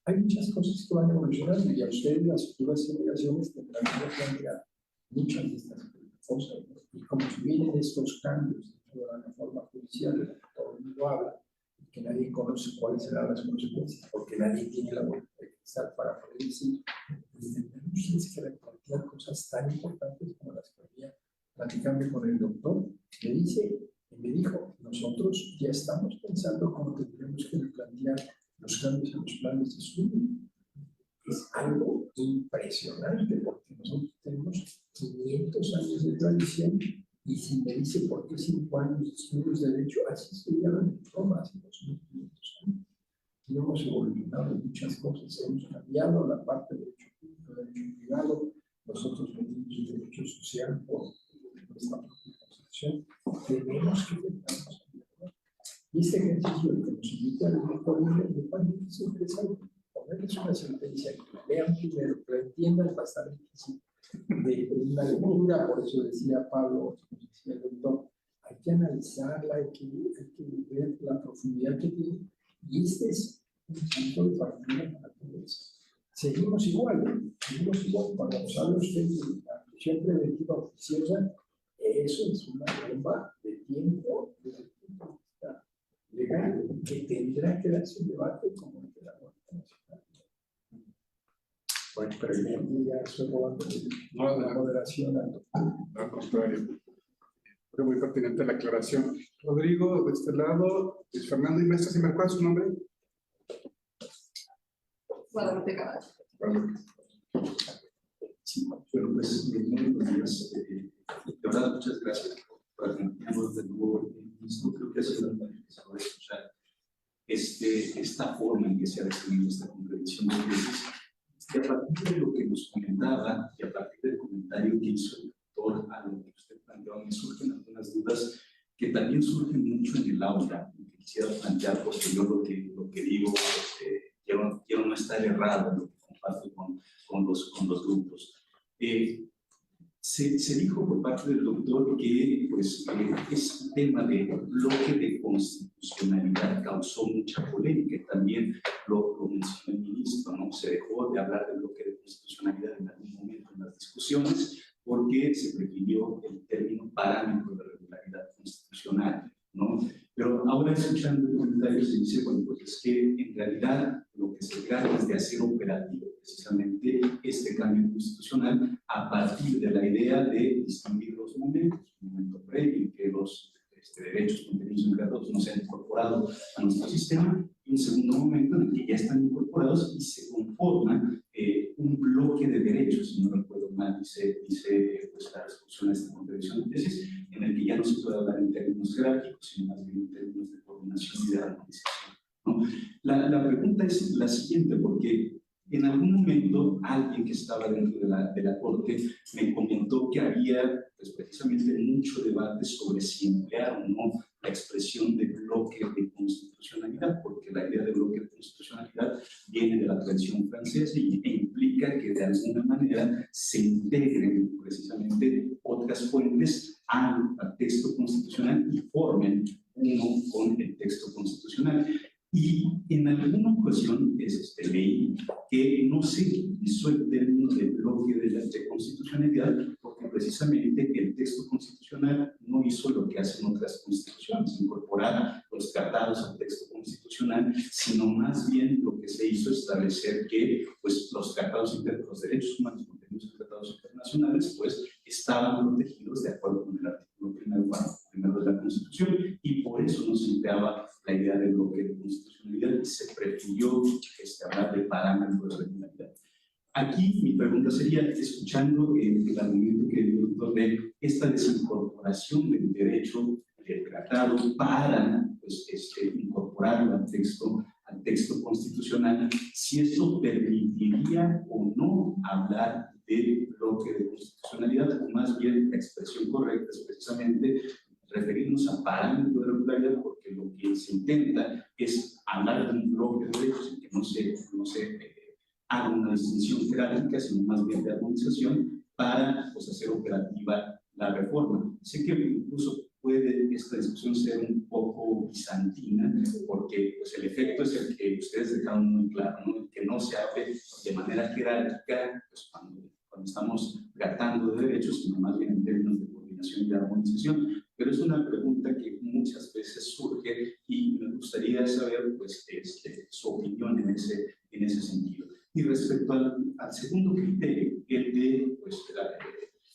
Hay muchas cosas que van evolucionando y a ustedes, las futuras generaciones, tendrán que plantear muchas de estas cosas. Y como si vienen estos cambios de la reforma judicial, de la que todo el mundo habla, y que nadie conoce cuáles serán las consecuencias, porque nadie tiene la voluntad de pensar para poder decir, tenemos que replantear cosas tan importantes como las que había platicando con el doctor. Me dijo, nosotros ya estamos pensando cómo tendremos que replantear los cambios en los planes de estudio. Es algo impresionante porque nosotros tenemos 500 años de tradición y si me dice por qué 5 años de estudios de derecho, así estudiaron en Roma hace 2500 años. Y hemos evolucionado en muchas cosas, hemos cambiado la parte de derecho público, derecho privado, nosotros venimos de derecho social por nuestra propia constitución, tenemos que pensarnos. Y este ejercicio que nos invita al doctor me parece interesante. Ponerles una sentencia que la lean primero, que la entiendan bastante difícil de una lectura, por eso decía Pablo, como decía el doctor, hay que analizarla, hay que ver la profundidad que tiene, y este es un punto de partida para todo eso. Seguimos igual, cuando nos habla usted de la prisión preventiva oficiosa, eso es una bomba de tiempo desde el punto de vista legal, que tendrá que darse un debate como el de la Guardia Nacional. Bueno, pero ya estoy robando la moderación al doctor. Al contrario. Fue muy pertinente la aclaración. Rodrigo, de este lado, Luis Fernando y Maestra, ¿si me acuerdas su nombre? Guadalupe Caballo. Sí, bueno, pues muy buenos días. De verdad, muchas gracias por transmitirnos de nuevo. Creo que ha sido una enriquecedora escuchar esta forma en que se ha definido esta contradicción de veces. Y a partir de lo que nos comentaba y a partir del comentario que hizo el doctor a lo que usted planteó, me surgen algunas dudas que también surgen mucho en el aula. Y quisiera plantear, porque yo lo que digo, quiero no estar errado en lo que comparto con los grupos. Se dijo por parte del doctor que pues, ese tema de bloque de constitucionalidad causó mucha polémica. También lo mencionó el ministro, ¿no? Se dejó de hablar de bloque de constitucionalidad en algún momento en las discusiones porque se prefirió el término parámetro de regularidad constitucional, ¿no? Pero ahora escuchando el comentario se dice, bueno, pues es que en realidad lo que ser ganas de hacer operativo precisamente este cambio constitucional a partir de la idea de distinguir los momentos, un momento previo en que los derechos contenidos en Carta no se han incorporado a nuestro sistema, y un segundo momento en el que ya están incorporados y se conforma un bloque de derechos, si no recuerdo mal, dice pues, la resolución a esta contradicción de tesis, en el que ya no se puede hablar en términos jerárquicos, sino más bien en términos de coordinación y de armonización, ¿no? La pregunta es la siguiente, porque en algún momento alguien que estaba dentro de la Corte me comentó que había pues, precisamente mucho debate sobre si emplear o no la expresión de bloque de constitucionalidad, porque la idea de bloque de constitucionalidad viene de la tradición francesa e implica que de alguna manera se integren precisamente otras fuentes al texto constitucional y formen uno con el texto constitucional. Y en alguna ocasión leí que no se utilizó el término de bloque de constitucionalidad porque precisamente el texto constitucional no hizo lo que hacen otras constituciones, incorporar los tratados al texto constitucional, sino más bien lo que se hizo establecer que pues, los tratados los derechos humanos contenidos en tratados internacionales pues estaban protegidos de acuerdo con el artículo primero de la Constitución, y por eso no se empleaba la idea de bloque de constitucionalidad y se prefirió hablar de parámetros de regularidad. Aquí mi pregunta sería, escuchando el argumento que dio el doctor de esta desincorporación del derecho del tratado para pues, incorporarlo al texto constitucional, si eso permitiría o no hablar de bloque de constitucionalidad, o más bien la expresión correcta es precisamente referirnos a parámetros de regularidad, porque lo que se intenta es hablar de un bloque de derechos en que no se haga una distinción jerárquica, sino más bien de armonización para pues, hacer operativa la reforma. Sé que incluso puede esta discusión ser un poco bizantina, porque pues, el efecto es el que ustedes dejaron muy claro, ¿no? El que no se hable de manera jerárquica pues, cuando estamos tratando de derechos, sino más bien en términos de coordinación y de armonización. Pero es una pregunta que muchas veces surge y me gustaría saber pues, su opinión en ese sentido. Y respecto al segundo criterio, el de pues,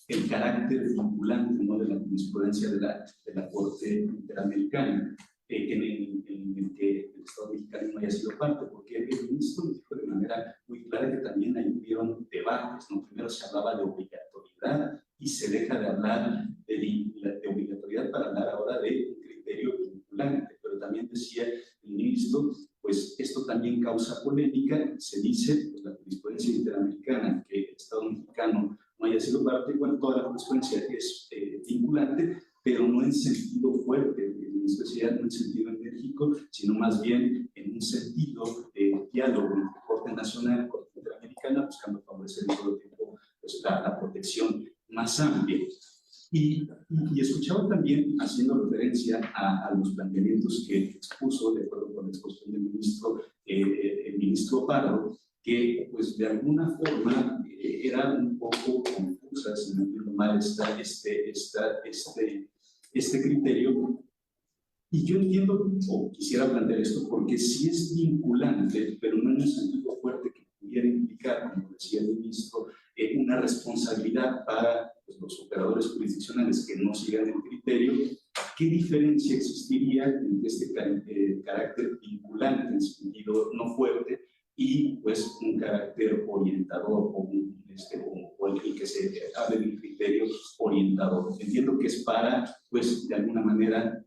el carácter vinculante, ¿no? de la jurisprudencia de la Corte Interamericana, en el que el Estado mexicano no haya sido parte, porque el ministro dijo de manera muy clara que también ahí hubieron debates, ¿no? Primero se hablaba de obligatoriedad y se deja de hablar de obligatoriedad para hablar ahora de un criterio vinculante, pero también decía el ministro, pues esto también causa polémica, se dice, pues la jurisprudencia interamericana, que el Estado mexicano no haya sido parte, bueno, toda la jurisprudencia es vinculante, pero no en sentido fuerte, en especial no en sentido enérgico, sino más bien en un sentido de diálogo entre Corte Nacional, Corte Interamericana, buscando favorecer en todo el tiempo pues, la protección más amplia. Y escuchaba también, haciendo referencia a los planteamientos que expuso, de acuerdo con la exposición del ministro, el ministro Pardo, que pues de alguna forma era un poco confusa, si no entiendo mal, este criterio. Y yo entiendo, o quisiera plantear esto, porque sí es vinculante, pero no en un sentido fuerte que pudiera implicar, como decía el ministro, una responsabilidad para pues, los operadores jurisdiccionales que no sigan el criterio. ¿Qué diferencia existiría entre este carácter vinculante en sentido no fuerte y pues un carácter orientador o el que se hable de un criterio orientador? Entiendo que es para, pues, de alguna manera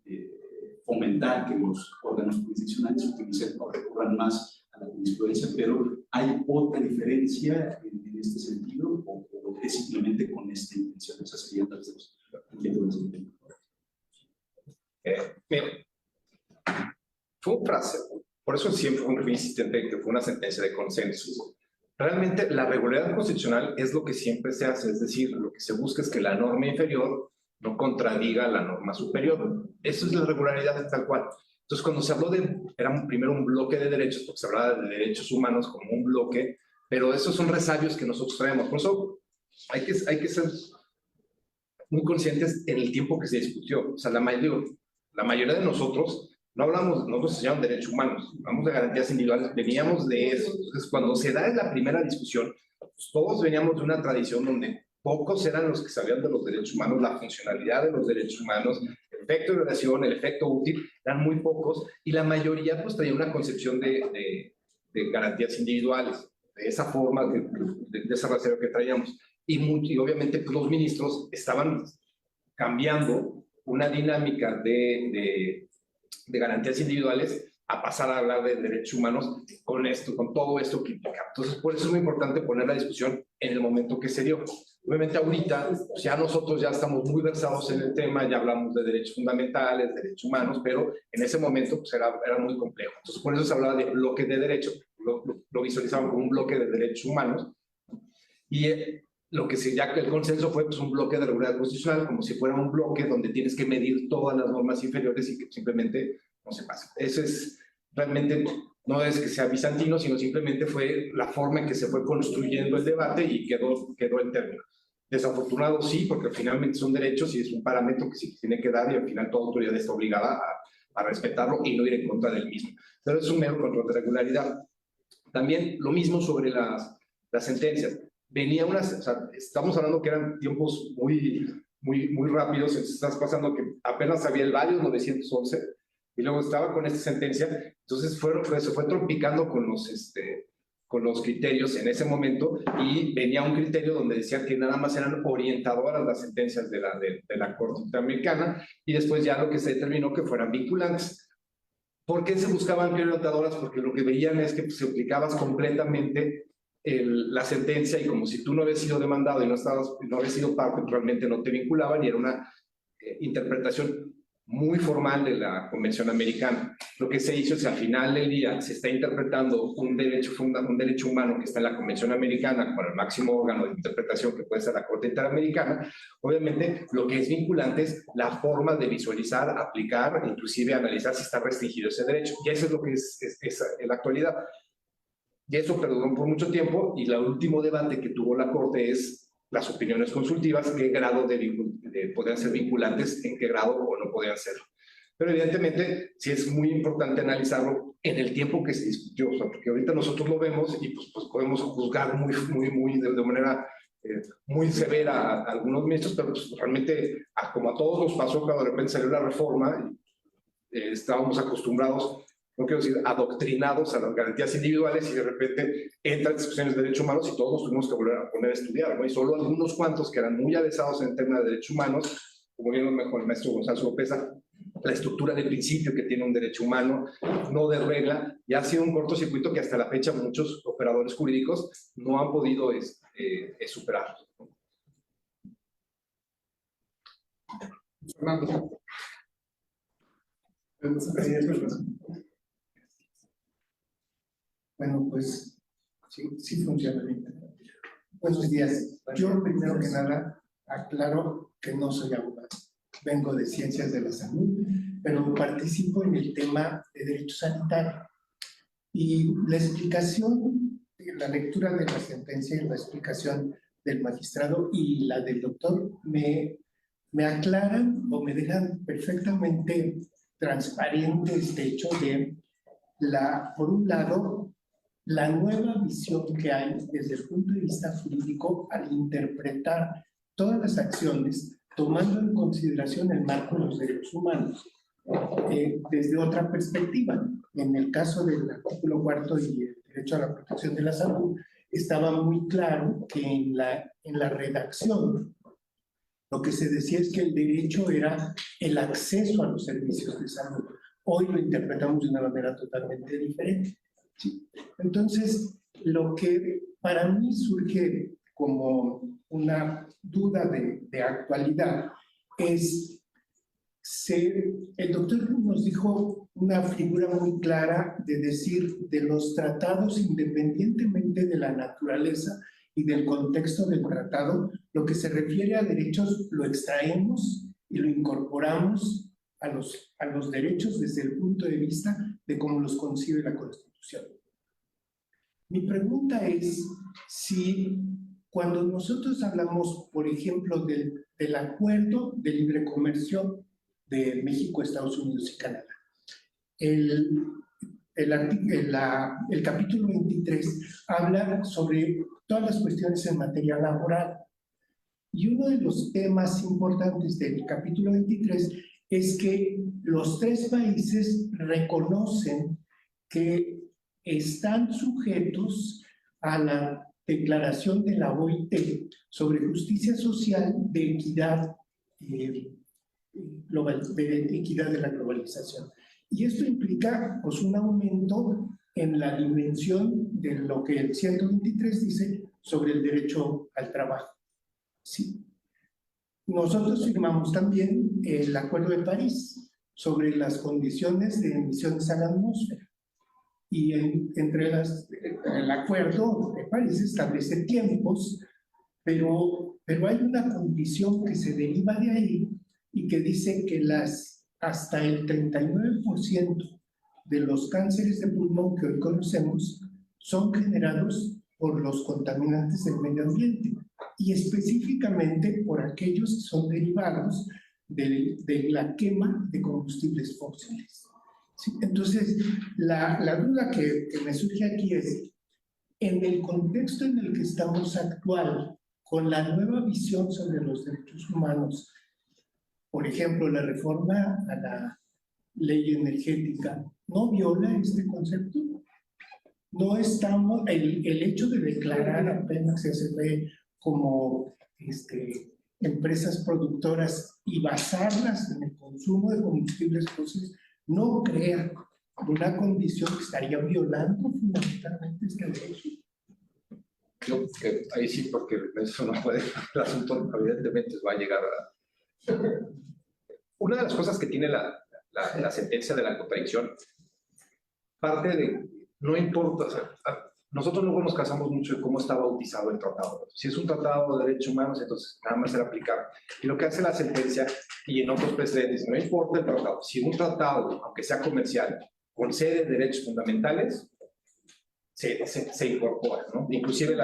fomentar que los órganos jurisdiccionales utilicen o recurran más a la jurisprudencia, pero ¿hay otra diferencia en este sentido o es simplemente con esta intención? Esas serían las dos inquietudes que tengo. Mire, fue un frase, por eso siempre fue muy insistente que fue una sentencia de consenso. Realmente la regularidad constitucional es lo que siempre se hace, es decir, lo que se busca es que la norma inferior no contradiga la norma superior. Eso es la regularidad tal cual. Entonces, cuando se habló era primero un bloque de derechos, porque se hablaba de derechos humanos como un bloque, pero esos son resabios que nosotros traemos. Por eso hay que ser muy conscientes en el tiempo que se discutió. O sea, la mayoría de nosotros no hablamos, nosotros se llaman derechos humanos, hablamos de garantías individuales, veníamos de eso. Entonces, cuando se da la primera discusión, pues todos veníamos de una tradición donde pocos eran los que sabían de los derechos humanos, la funcionalidad de los derechos humanos, el efecto de relación, el efecto útil, eran muy pocos, y la mayoría pues tenía una concepción de garantías individuales, de esa forma, de esa relación que traíamos. Y obviamente pues, los ministros estaban cambiando una dinámica de garantías individuales a pasar a hablar de derechos humanos con esto, con todo esto que implica. Entonces, por eso es muy importante poner la discusión en el momento que se dio. Obviamente ahorita, pues ya nosotros ya estamos muy versados en el tema, ya hablamos de derechos fundamentales, derechos humanos, pero en ese momento pues era muy complejo. Entonces, por eso se hablaba de bloque de derechos, lo visualizaban como un bloque de derechos humanos, y lo que ya el consenso fue pues, un bloque de regularidad constitucional, como si fuera un bloque donde tienes que medir todas las normas inferiores y que simplemente no se pasa. Eso es realmente, no es que sea bizantino, sino simplemente fue la forma en que se fue construyendo el debate y quedó en término. Desafortunado sí, porque finalmente son derechos y es un parámetro que se tiene que dar y al final toda autoridad está obligada a respetarlo y no ir en contra del mismo. Pero es un mero control de regularidad. También lo mismo sobre las sentencias. Venía o sea, estamos hablando que eran tiempos muy rápidos, estás pasando que apenas había el Varios 911 y luego estaba con esta sentencia, entonces se fue trompicando con los criterios en ese momento y venía un criterio donde decía que nada más eran orientadoras las sentencias de la Corte Interamericana y después ya lo que se determinó que fueran vinculantes. ¿Por qué se buscaban orientadoras? Porque lo que veían es que pues, se aplicabas completamente la sentencia y como si tú no habías sido demandado y no habías sido parte, realmente no te vinculaban y era una interpretación muy formal de la Convención Americana. Lo que se hizo es que al final del día se está interpretando un derecho humano que está en la Convención Americana con el máximo órgano de interpretación que puede ser la Corte Interamericana. Obviamente lo que es vinculante es la forma de visualizar, aplicar, inclusive analizar si está restringido ese derecho. Y eso es lo que es en la actualidad. Y eso perduró por mucho tiempo y el último debate que tuvo la Corte es las opiniones consultivas, qué grado podrían ser vinculantes, en qué grado o no podrían ser. Pero evidentemente sí es muy importante analizarlo en el tiempo que se discutió, o sea, porque ahorita nosotros lo vemos y pues podemos juzgar de manera muy severa a algunos ministros, pero pues, realmente como a todos nos pasó cuando de repente salió la reforma, estábamos acostumbrados, no quiero decir adoctrinados a las garantías individuales y de repente entran discusiones de derechos humanos y todos nos tuvimos que volver a poner a estudiar, ¿no? Y solo algunos cuantos que eran muy avesados en el tema de derechos humanos, como bien lo mejor el maestro Gonzalo Lopeza, la estructura de principio que tiene un derecho humano, no de regla, y ha sido un cortocircuito que hasta la fecha muchos operadores jurídicos no han podido superar. Fernando. Bueno, pues sí funciona bien. Buenos días. Yo primero que nada aclaro que no soy abogado. Vengo de Ciencias de la Salud, pero participo en el tema de Derecho Sanitario. Y la explicación, la lectura de la sentencia y la explicación del magistrado y la del doctor me aclaran o me dejan perfectamente transparente este hecho de, por un lado, la nueva visión que hay desde el punto de vista jurídico al interpretar todas las acciones tomando en consideración el marco de los derechos humanos desde otra perspectiva. En el caso del artículo 4 y el derecho a la protección de la salud, estaba muy claro que en la redacción lo que se decía es que el derecho era el acceso a los servicios de salud. Hoy lo interpretamos de una manera totalmente diferente. ¿Sí? Entonces, lo que para mí surge como una duda de actualidad es, el doctor nos dijo una figura muy clara de decir de los tratados, independientemente de la naturaleza y del contexto del tratado, lo que se refiere a derechos lo extraemos y lo incorporamos a los derechos desde el punto de vista de cómo los concibe la Constitución. Mi pregunta es si cuando nosotros hablamos, por ejemplo, del acuerdo de libre comercio de México, Estados Unidos y Canadá, el capítulo 23 habla sobre todas las cuestiones en materia laboral. Y uno de los temas importantes del capítulo 23 es que los 3 países reconocen que están sujetos a la declaración de la OIT sobre justicia social de equidad, de equidad de la globalización. Y esto implica pues, un aumento en la dimensión de lo que el 123 dice sobre el derecho al trabajo. Sí. Nosotros firmamos también el Acuerdo de París sobre las condiciones de emisiones a la atmósfera. Y el Acuerdo de París establece tiempos, pero hay una condición que se deriva de ahí y que dice que hasta el 39% de los cánceres de pulmón que hoy conocemos son generados por los contaminantes del medio ambiente y específicamente por aquellos que son derivados de la quema de combustibles fósiles. ¿Sí? Entonces, la duda que me surge aquí es, en el contexto en el que estamos actual, con la nueva visión sobre los derechos humanos, por ejemplo, la reforma a la ley energética, ¿no viola este concepto? No estamos, el hecho de declarar a Pemex y CFE como empresas productoras y basarlas en el consumo de combustibles fósiles no crea una condición que estaría violando fundamentalmente este derecho. Yo que ahí sí, porque eso no puede, el asunto evidentemente va a llegar a... Una de las cosas que tiene la sentencia de la contradicción, parte de, no importa, o sea, nosotros luego nos casamos mucho en cómo está bautizado el tratado. Si es un tratado de derechos humanos, entonces nada más será aplicable. Y lo que hace la sentencia, y en otros precedentes, no importa el tratado, si un tratado, aunque sea comercial, concede derechos fundamentales, se incorpora, ¿no? Inclusive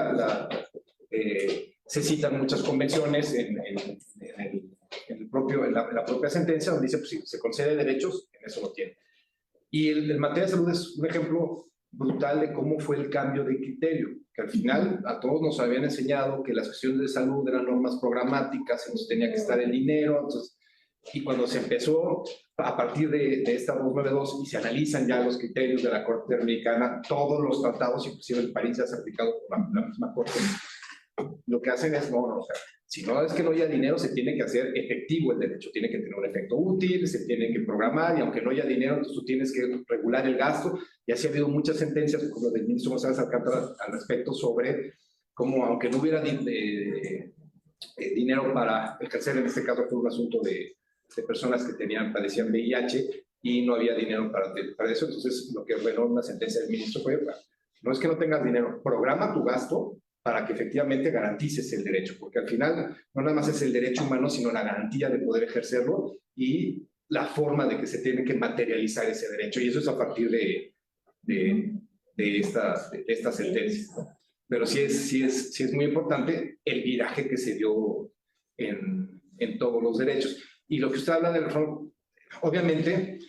se citan muchas convenciones en la propia sentencia, donde dice, pues si se concede derechos, en eso lo tiene. Y en materia de salud es un ejemplo brutal de cómo fue el cambio de criterio, que al final a todos nos habían enseñado que las cuestiones de salud eran normas programáticas, entonces tenía que estar el dinero, entonces, y cuando se empezó a partir de esta 292 y se analizan ya los criterios de la Corte Interamericana, todos los tratados, inclusive el París ya se ha aplicado por la misma Corte, lo que hacen es, o sea, si no es que no haya dinero, se tiene que hacer efectivo el derecho, tiene que tener un efecto útil, se tiene que programar, y aunque no haya dinero, entonces tú tienes que regular el gasto. Y así ha habido muchas sentencias, como del ministro González Alcántara, al respecto, sobre cómo, aunque no hubiera dinero para ejercer, en este caso fue un asunto de personas que padecían VIH, y no había dinero para eso, entonces lo que ordenó una sentencia del ministro fue, no es que no tengas dinero, programa tu gasto, para que efectivamente garantices el derecho, porque al final no nada más es el derecho humano, sino la garantía de poder ejercerlo y la forma de que se tiene que materializar ese derecho, y eso es a partir de esta sentencia. Pero sí es muy importante el viraje que se dio en todos los derechos. Y lo que usted habla de la reforma, obviamente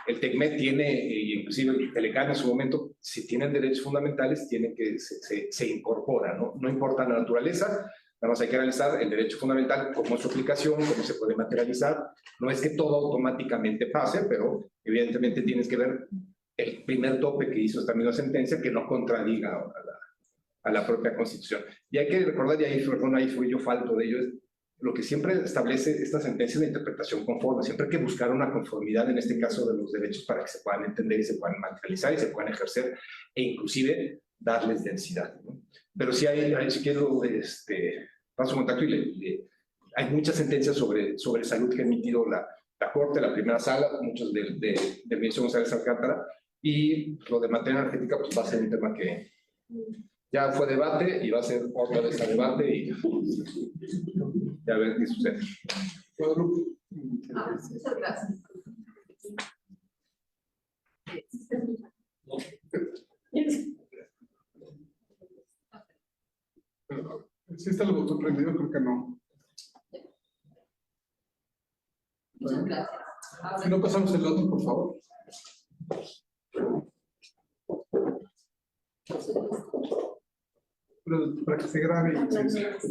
el TECMEC tiene, inclusive el Telecán en su momento, si tienen derechos fundamentales, tienen que se incorpora, ¿no? No importa la naturaleza, nada más hay que analizar el derecho fundamental, cómo es su aplicación, cómo se puede materializar. No es que todo automáticamente pase, pero evidentemente tienes que ver el primer tope que hizo esta misma sentencia, que no contradiga a la propia Constitución. Y hay que recordar, y ahí fui yo falto de ello, lo que siempre establece esta sentencia de interpretación conforme. Siempre hay que buscar una conformidad, en este caso, de los derechos para que se puedan entender y se puedan materializar y se puedan ejercer, e inclusive darles densidad, ¿no? Pero sí si quiero, paso contacto y hay muchas sentencias sobre salud que ha emitido la Corte, la primera sala, muchos del ministro González Alcántara, y lo de materia energética pues va a ser un tema que ya fue debate y va a ser otra vez a debate y ya ver qué sucede. Muchas gracias. ¿Sí está el botón prendido? Creo que no. Muchas gracias. Si no pasamos el otro, por favor. Para que se grabe. Gracias,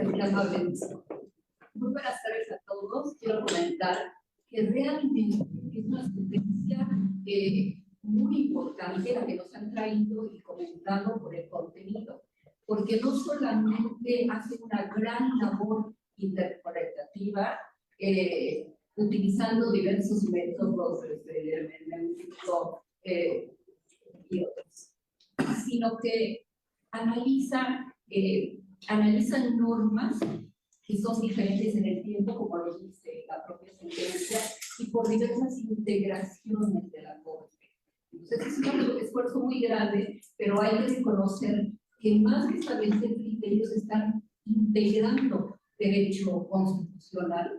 muy amable. Muy buenas tardes a todos. Quiero comentar que realmente es una sentencia muy importante la que nos han traído y comentado por el contenido, porque no solamente hace una gran labor interpretativa, utilizando diversos métodos hermenéuticos y otros, sino que analizan normas que son diferentes en el tiempo, como lo dice la propia sentencia, y por diversas integraciones de la Corte. Entonces es un esfuerzo muy grande, pero hay que reconocer que más que establecer criterios están integrando derecho constitucional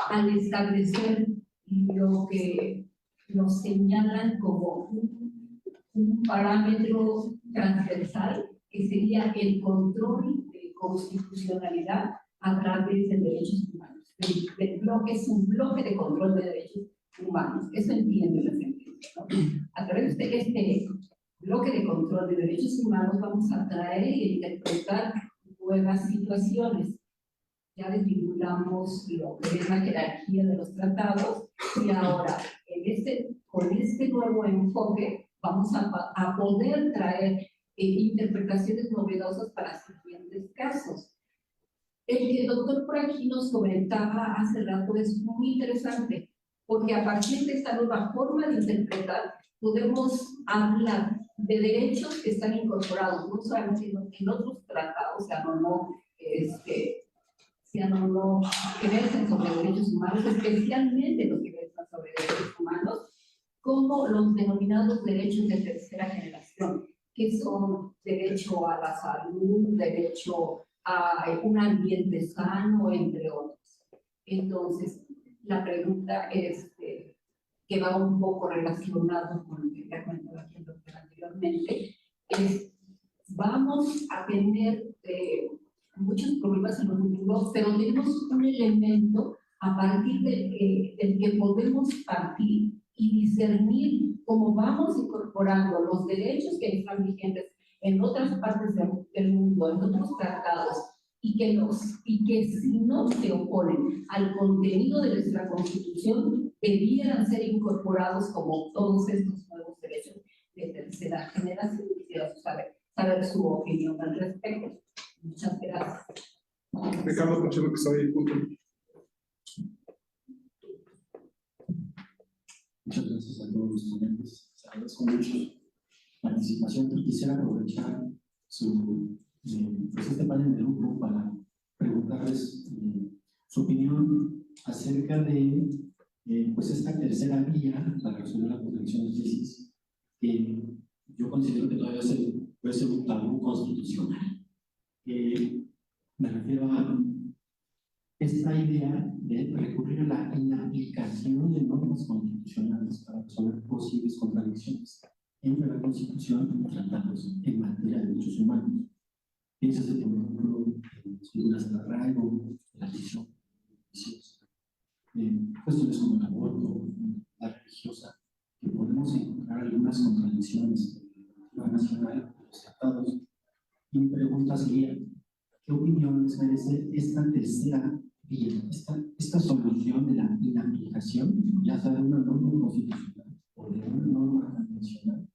al establecer lo que nos señalan como un parámetro transversal, que sería el control de constitucionalidad a través de derechos humanos. Es un bloque de control de derechos humanos. Eso entiende la sentencia, ¿no? A través de este bloque de control de derechos humanos vamos a traer e interpretar nuevas situaciones. Ya desvinculamos lo que es la jerarquía de los tratados y ahora con este nuevo enfoque vamos a poder traer interpretaciones novedosas para siguientes casos. El que el doctor por aquí nos comentaba hace rato es muy interesante, porque a partir de esta nueva forma de interpretar podemos hablar de derechos que están incorporados, no solamente en otros tratados, que versan sobre derechos humanos, especialmente los que versan sobre derechos humanos, como los denominados derechos de tercera generación, que son derecho a la salud, derecho a un ambiente sano, entre otros. Entonces, la pregunta es, que va un poco relacionado con lo que ya comentaba aquí el doctor anteriormente, es, vamos a tener muchos problemas en los futuros, pero tenemos un elemento a partir del que podemos partir y discernir cómo vamos incorporando los derechos que están vigentes en otras partes del mundo, en otros tratados, y que si no se oponen al contenido de nuestra Constitución, debieran ser incorporados como todos estos nuevos derechos de tercera generación. Quisiera saber su opinión al respecto. Muchas gracias. Ricardo Pacheco, que está ahí, punto. Muchas gracias a todos los ponentes. Les agradezco mucho la participación, pero quisiera aprovechar este panel de grupo para preguntarles su opinión acerca de esta tercera vía para resolver la contradicción de crisis, que yo considero que todavía puede ser un tabú constitucional. Me refiero a esta idea de recurrir a la inaplicación de normas constitucionales para resolver posibles contradicciones entre la Constitución y los tratados en materia de derechos humanos. Piénsase, por ejemplo, en las figuras del arraigo, la decisión, cuestiones como el aborto, la religiosa, que podemos encontrar algunas contradicciones en la nacional de los tratados. Y mi pregunta sería, ¿qué opinión les merece esta tercera vía, esta solución de la inaplicación, ya sea de una norma constitucional o de una norma convencional,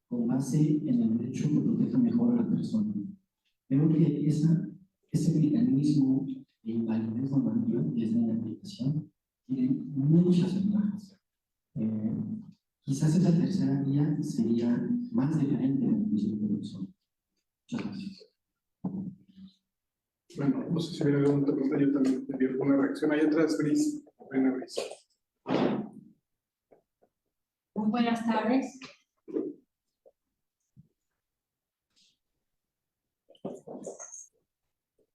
con base en el derecho que proteja mejor a la persona? Creo que ese mecanismo de invalidez normativa, que es la inaplicación, tiene muchas ventajas. Quizás esa tercera vía sería más diferente de la misma persona. Muchas gracias. Bueno, no sé si hubiera alguna pregunta, yo también tendría alguna reacción. Hay otras, Gris. Gris. Muy buenas tardes.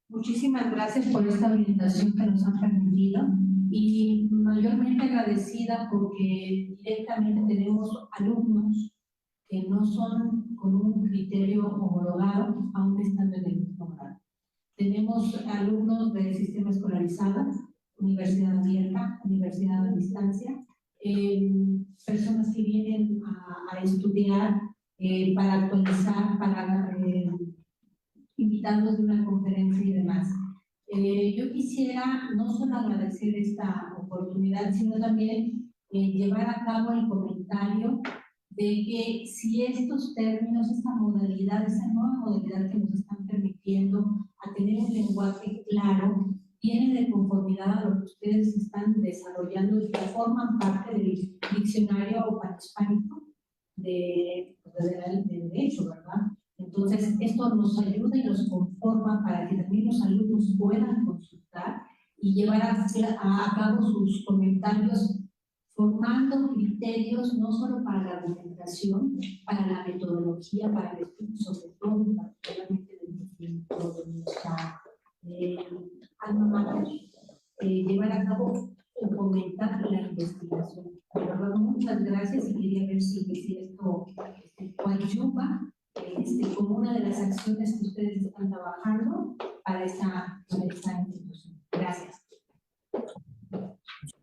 Muchísimas gracias por esta orientación que nos han permitido y mayormente agradecida porque directamente tenemos alumnos que no son con un criterio homologado, aún estando en el mismo grado. Tenemos alumnos del sistema escolarizado, universidad abierta, universidad a distancia, personas que vienen a estudiar para actualizar, para invitarlos de una conferencia y demás. Yo quisiera no solo agradecer esta oportunidad, sino también llevar a cabo el comentario de que si estos términos, esta modalidad, esa nueva modalidad que nos están permitiendo a tener un lenguaje claro, viene de conformidad a lo que ustedes están desarrollando y que forman parte del diccionario panhispánico de derecho, ¿verdad? Entonces, esto nos ayuda y nos conforma para que también los alumnos puedan consultar y llevar a cabo sus comentarios formando criterios no solo para la argumentación, para la metodología, para el estudio, sobre todo, particularmente de nuestra alma mater, llevar a cabo o fomentar la investigación. De verdad, muchas gracias y quería ver si esto coadyuva como una de las acciones que ustedes están trabajando para esta institución. Gracias.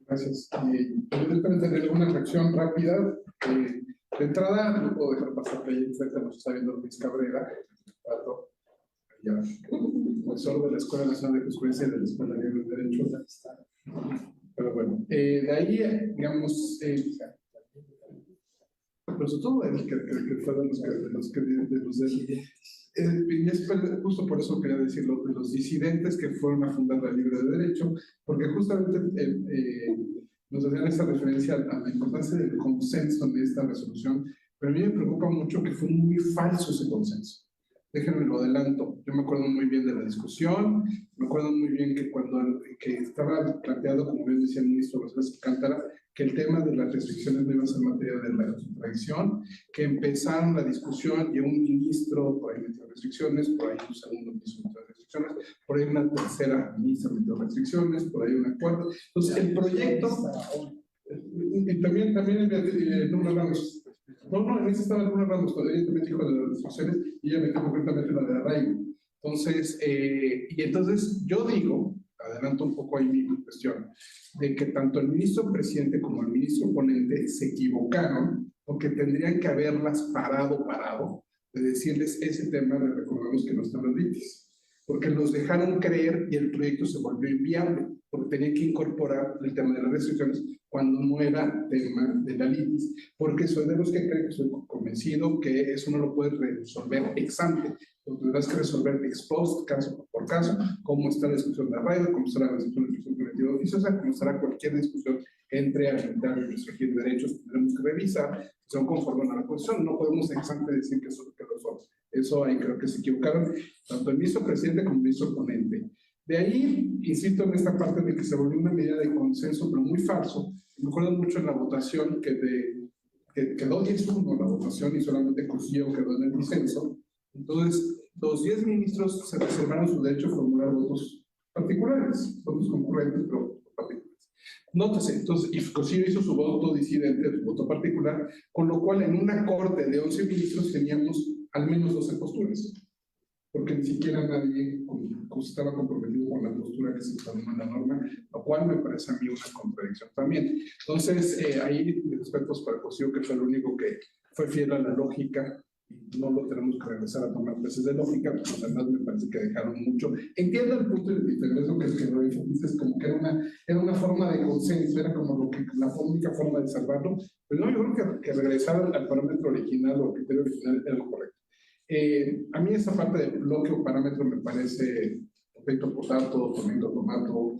Gracias. Yo también tener alguna reacción rápida. De entrada, no puedo dejar pasar que ahí enfrente nos está viendo Luis Cabrera, ya, profesor de la Escuela Nacional de Jurisprudencia y de la Escuela Libre de Derecho. Pero bueno, de ahí, digamos, pero sobre todo el que fueron justo por eso quería decirlo, de los disidentes que fueron a fundar la Libre de Derecho, porque justamente nos hacían esta referencia a la importancia del consenso en esta resolución, pero a mí me preocupa mucho que fue muy falso ese consenso. Déjenme lo adelanto. Yo me acuerdo muy bien de la discusión, me acuerdo muy bien que cuando estaba planteado, como bien decía el ministro González Alcántara, que el tema de las restricciones no iba a ser materia de la contradicción, que empezaron la discusión y un ministro por ahí metió restricciones, por ahí un segundo ministro metió restricciones, por ahí una tercera ministra metió restricciones, por ahí una cuarta. Entonces, el proyecto, y también Luna Ramos, en ese estaba Luna Ramos, cuando ella también dijo de las restricciones, y ella metió concretamente la de arraigo. Entonces, y entonces yo digo, adelanto un poco ahí mi cuestión, de que tanto el ministro presidente como el ministro ponente se equivocaron, porque tendrían que haberlas parado, de decirles ese tema, les recordamos que no están los litis, porque los dejaron creer y el proyecto se volvió inviable, porque tenían que incorporar el tema de las restricciones cuando no era tema de la litis, porque soy de los que creen, que soy convencido que eso no lo puedes resolver ex ante, lo tendrás que resolver ex post, caso por caso, cómo está la discusión de arraigo, cómo estará la discusión de discusión colectiva oficiosa, cómo estará cualquier discusión entre arbitrarios y restringir derechos, tendremos que revisar si son conformes a la posición, no podemos ex ante decir que lo son. Eso ahí creo que se equivocaron, tanto el ministro presidente como el ministro ponente. De ahí, insisto en esta parte de que se volvió una medida de consenso, pero muy falso. Me acuerdo mucho en la votación que quedó 10-1 la votación y solamente Cosío quedó en el disenso. Entonces, los 10 ministros se reservaron su derecho a formular votos particulares, votos concurrentes, pero particulares. Nótese, entonces, y Cosío hizo su voto disidente, su voto particular, con lo cual en una corte de 11 ministros teníamos al menos 12 posturas, porque ni siquiera nadie estaba comprometido con la postura que se tomó en la norma, lo cual me parece a mí una contradicción también. Entonces, ahí respetos para Cosío, que fue el único que fue fiel a la lógica, y no lo tenemos que regresar a tomar clases de lógica, pero además me parece que dejaron mucho. Entiendo el punto de diferencia que lo dices, como que era una forma de consenso, era como la única forma de salvarlo, pero no, yo creo que regresar al parámetro original o al criterio original era lo correcto. A mí esa parte de bloque o parámetro me parece efecto potato, tomato,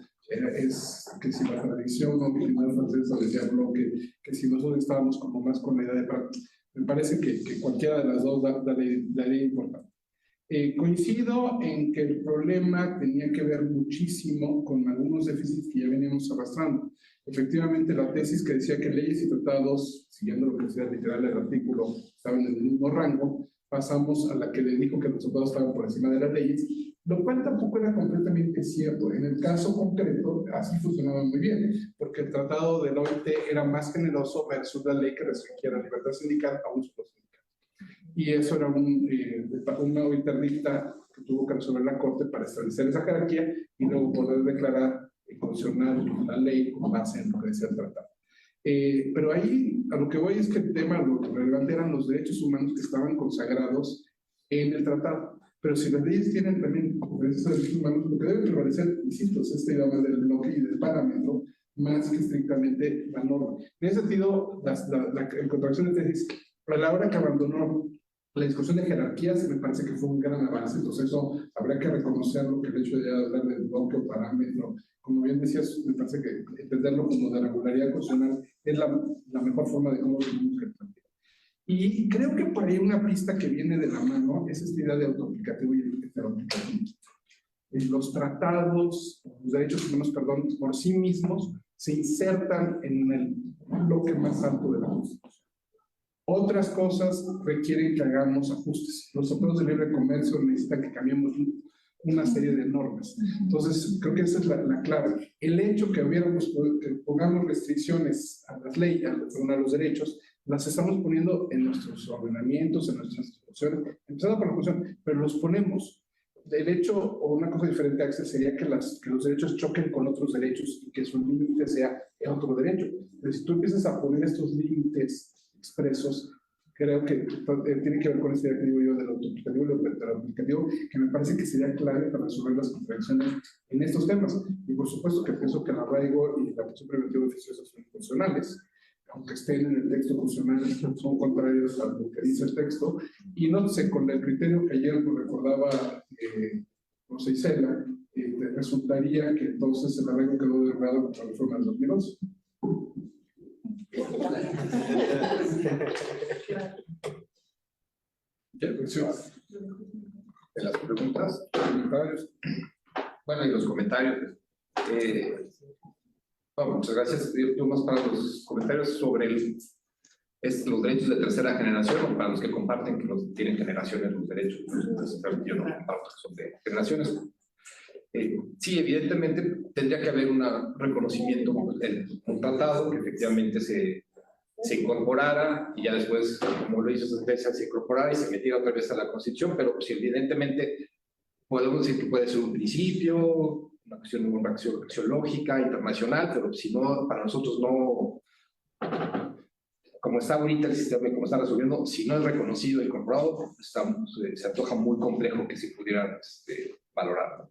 es que si la tradición original francesa decía bloque, que si nosotros estábamos como más con la idea de parámetro, me parece que cualquiera de las dos daría importante. Coincido en que el problema tenía que ver muchísimo con algunos déficits que ya veníamos arrastrando. Efectivamente, la tesis que decía que leyes y tratados, siguiendo lo que decía literal el artículo, estaban en el mismo rango, pasamos a la que le dijo que los tratados estaban por encima de las leyes, lo cual tampoco era completamente cierto. En el caso concreto, así funcionaba muy bien, porque el tratado de la OIT era más generoso versus la ley que restringía la libertad sindical a un solo sindicato. Y eso era una OIT dicta que tuvo que resolver la Corte para establecer esa jerarquía y luego poder declarar constitucional la ley con base en lo que decía el tratado. Pero ahí a lo que voy es que el tema, lo relevante eran los derechos humanos que estaban consagrados en el tratado. Pero si las leyes tienen también derechos humanos, lo que debe prevalecer, insisto, es esta idea del bloque y del parámetro, más que estrictamente la norma. En ese sentido, en contradicción de tesis, a la hora que abandonó la discusión de jerarquías, me parece que fue un gran avance. Entonces, eso habría que reconocerlo, que el hecho de hablar del bloque o parámetro, como bien decías, me parece que entenderlo como de regularidad constitucional es la mejor forma de cómo tenemos que plantear. Y creo que por ahí una pista que viene de la mano es esta idea de autoaplicativo y heteroaplicativo. Los tratados, los derechos humanos, perdón, por sí mismos se insertan en el bloque más alto de la Constitución. Otras cosas requieren que hagamos ajustes. Los tratados de libre comercio necesitan que cambiemos una serie de normas. Entonces, creo que esa es la clave. El hecho que que pongamos restricciones a las leyes, a los derechos, las estamos poniendo en nuestros ordenamientos, en nuestras instituciones, empezando por la Constitución, pero los ponemos. El hecho, o una cosa diferente, Axel, sería que los derechos choquen con otros derechos y que su límite sea otro derecho. Pero si tú empiezas a poner estos límites expresos, creo que tiene que ver con este idea que digo yo del autoaplicativo y del heteroaplicativo, que me parece que sería clave para resolver las contradicciones en estos temas. Y por supuesto que pienso que el arraigo y la prisión preventiva oficiosa son inconstitucionales, aunque estén en el texto constitucional, son contrarios a lo que dice el texto. Y no sé, con el criterio que ayer nos recordaba José Isela, resultaría que entonces el arraigo quedó derogado con la reforma del 2011. De las preguntas, comentarios. Bueno, y los comentarios. Bueno, muchas gracias. Yo más para los comentarios sobre los derechos de tercera generación, o para los que comparten que tienen generaciones los derechos. Yo no comparto que son de generaciones. Sí, evidentemente tendría que haber un reconocimiento del tratado que efectivamente se incorporara y ya después, como lo hizo esa sentencia, se incorporara y se metiera otra vez a la Constitución, pero pues, evidentemente podemos decir que puede ser un principio, una cuestión axiológica, internacional, pero si no, para nosotros no, como está ahorita el sistema y como está resolviendo, si no es reconocido e incorporado, se antoja muy complejo que se pudieran valorar.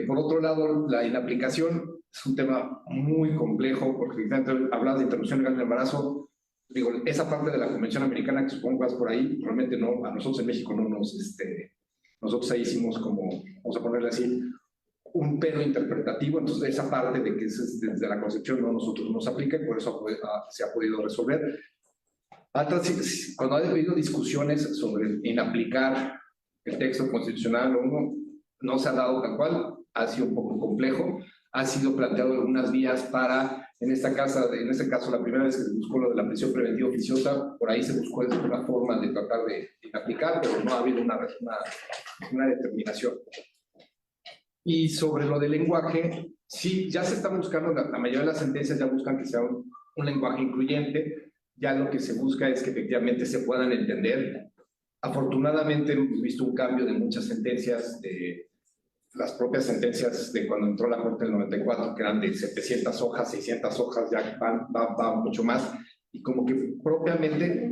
Por otro lado, la inaplicación es un tema muy complejo, porque hablas de interrupción legal del embarazo, digo, esa parte de la Convención Americana que supongo que vas por ahí, realmente no, a nosotros en México no nosotros ahí hicimos como, vamos a ponerle así, un pedo interpretativo, entonces esa parte de que es desde la Concepción no nosotros nos aplica y por eso se ha podido resolver. Cuando ha habido discusiones sobre inaplicar el texto constitucional, no se ha dado tal cual, ha sido un poco complejo, ha sido planteado algunas vías para, en este caso la primera vez que se buscó lo de la prisión preventiva oficiosa, por ahí se buscó una forma de tratar de inaplicar, pero no ha habido una determinación. Y sobre lo del lenguaje, sí, ya se está buscando, la mayoría de las sentencias ya buscan que sea un lenguaje incluyente, ya lo que se busca es que efectivamente se puedan entender. Afortunadamente hemos visto un cambio de muchas sentencias, de las propias sentencias de cuando entró la Corte del 94, que eran de 700 hojas, 600 hojas, ya van mucho más, y como que propiamente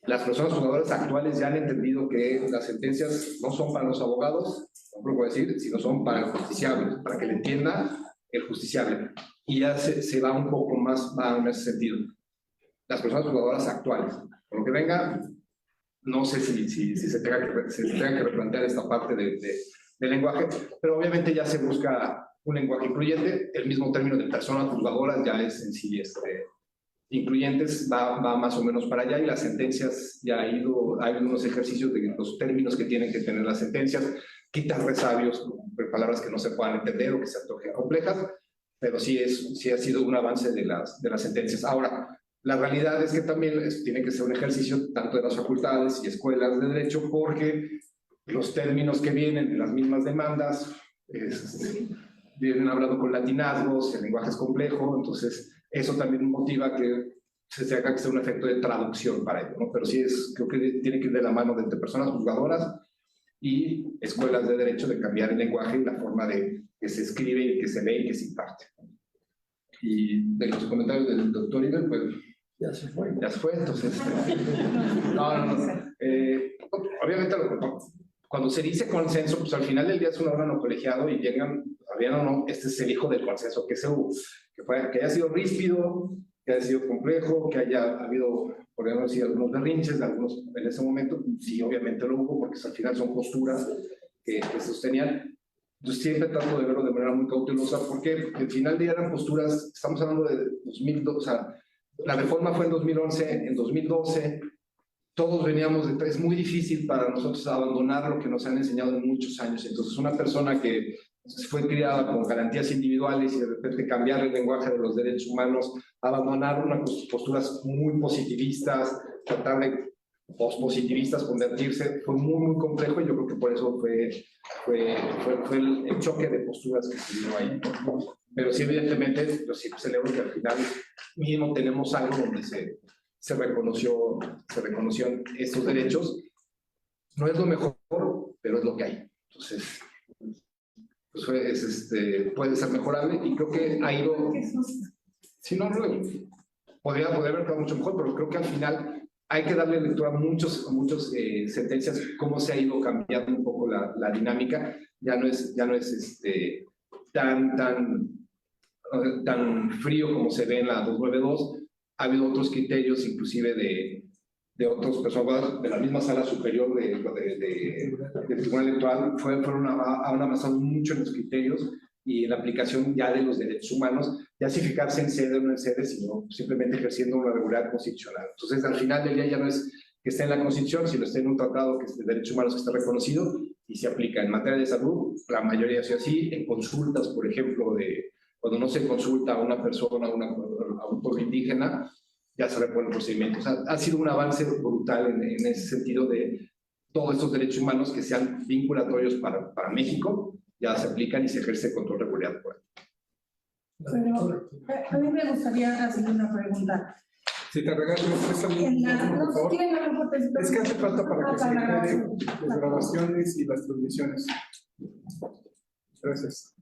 las personas juzgadoras actuales ya han entendido que las sentencias no son para los abogados, no puedo decir, sino son para el justiciable, para que le entienda el justiciable. Y ya se va un poco más en ese sentido. Las personas juzgadoras actuales, por lo que venga, no sé si se tenga que replantear esta parte del lenguaje, pero obviamente ya se busca un lenguaje incluyente. El mismo término de personas juzgadoras ya es en sí incluyentes, va más o menos para allá, y las sentencias ya hay unos ejercicios de los términos que tienen que tener las sentencias, quitar resabios, palabras que no se puedan entender o que se antojen complejas, pero sí ha sido un avance de las sentencias. Ahora, la realidad es que también tiene que ser un ejercicio tanto de las facultades y escuelas de derecho, porque los términos que vienen de las mismas demandas vienen hablando con latinazgos, el lenguaje es complejo, entonces eso también motiva que se haga que sea un efecto de traducción para ello, ¿no? Pero sí creo que tiene que ir de la mano de entre personas juzgadoras y escuelas de derecho de cambiar el lenguaje y la forma de que se escribe y que se lee y que se imparte. Y de los comentarios del doctor Iber, pues Ya se fue. ya se fue, entonces. No. Obviamente, cuando se dice consenso, pues al final del día es un órgano colegiado y llegan, bien o no, este es el hijo del consenso que se hubo. Que haya sido ríspido, que haya sido complejo, que haya habido, por ejemplo, sí, algunos berrinches de algunos en ese momento, sí, obviamente lo hubo, porque al final son posturas que sostenían. Yo siempre trato de verlo de manera muy cautelosa. ¿Por qué? Porque al final del día eran posturas, estamos hablando de 2002, o sea, la reforma fue en 2011, en 2012, todos veníamos de... Es muy difícil para nosotros abandonar lo que nos han enseñado en muchos años. Entonces, una persona que fue criada con garantías individuales y de repente cambiar el lenguaje de los derechos humanos, abandonar unas posturas muy positivistas, tratar de pospositivistas, convertirse, fue muy complejo, y yo creo que por eso fue el choque de posturas que se dio ahí. Pero sí, evidentemente, yo sí celebro que al final mínimo tenemos algo donde se reconocieron estos derechos. No es lo mejor, pero es lo que hay. Entonces, pues puede ser mejorable, y creo que ha ido... Sí, no, podría haber quedado mucho mejor, pero creo que al final hay que darle lectura a muchas sentencias, cómo se ha ido cambiando un poco la dinámica. Ya no es tan frío como se ve en la 292. Ha habido otros criterios, inclusive de otros personas de la misma sala superior del Tribunal Electoral, han avanzado mucho en los criterios y en la aplicación ya de los derechos humanos, ya sin fijarse en sede o no en sede, sino simplemente ejerciendo una regularidad constitucional. Entonces, al final del día ya no es que esté en la Constitución, sino esté en un tratado que es de derechos humanos que está reconocido y se aplica. En materia de salud, la mayoría es así. En consultas, por ejemplo, cuando no se consulta a una persona, a un pueblo indígena, ya se repone el procedimiento. O sea, ha sido un avance brutal en ese sentido de todos estos derechos humanos que sean vinculatorios para México, ya se aplican y se ejerce control regular. Pero a mí me gustaría hacer una pregunta. Si te regalo, por favor. Es que hace falta para que se queden las grabaciones y las transmisiones. Gracias.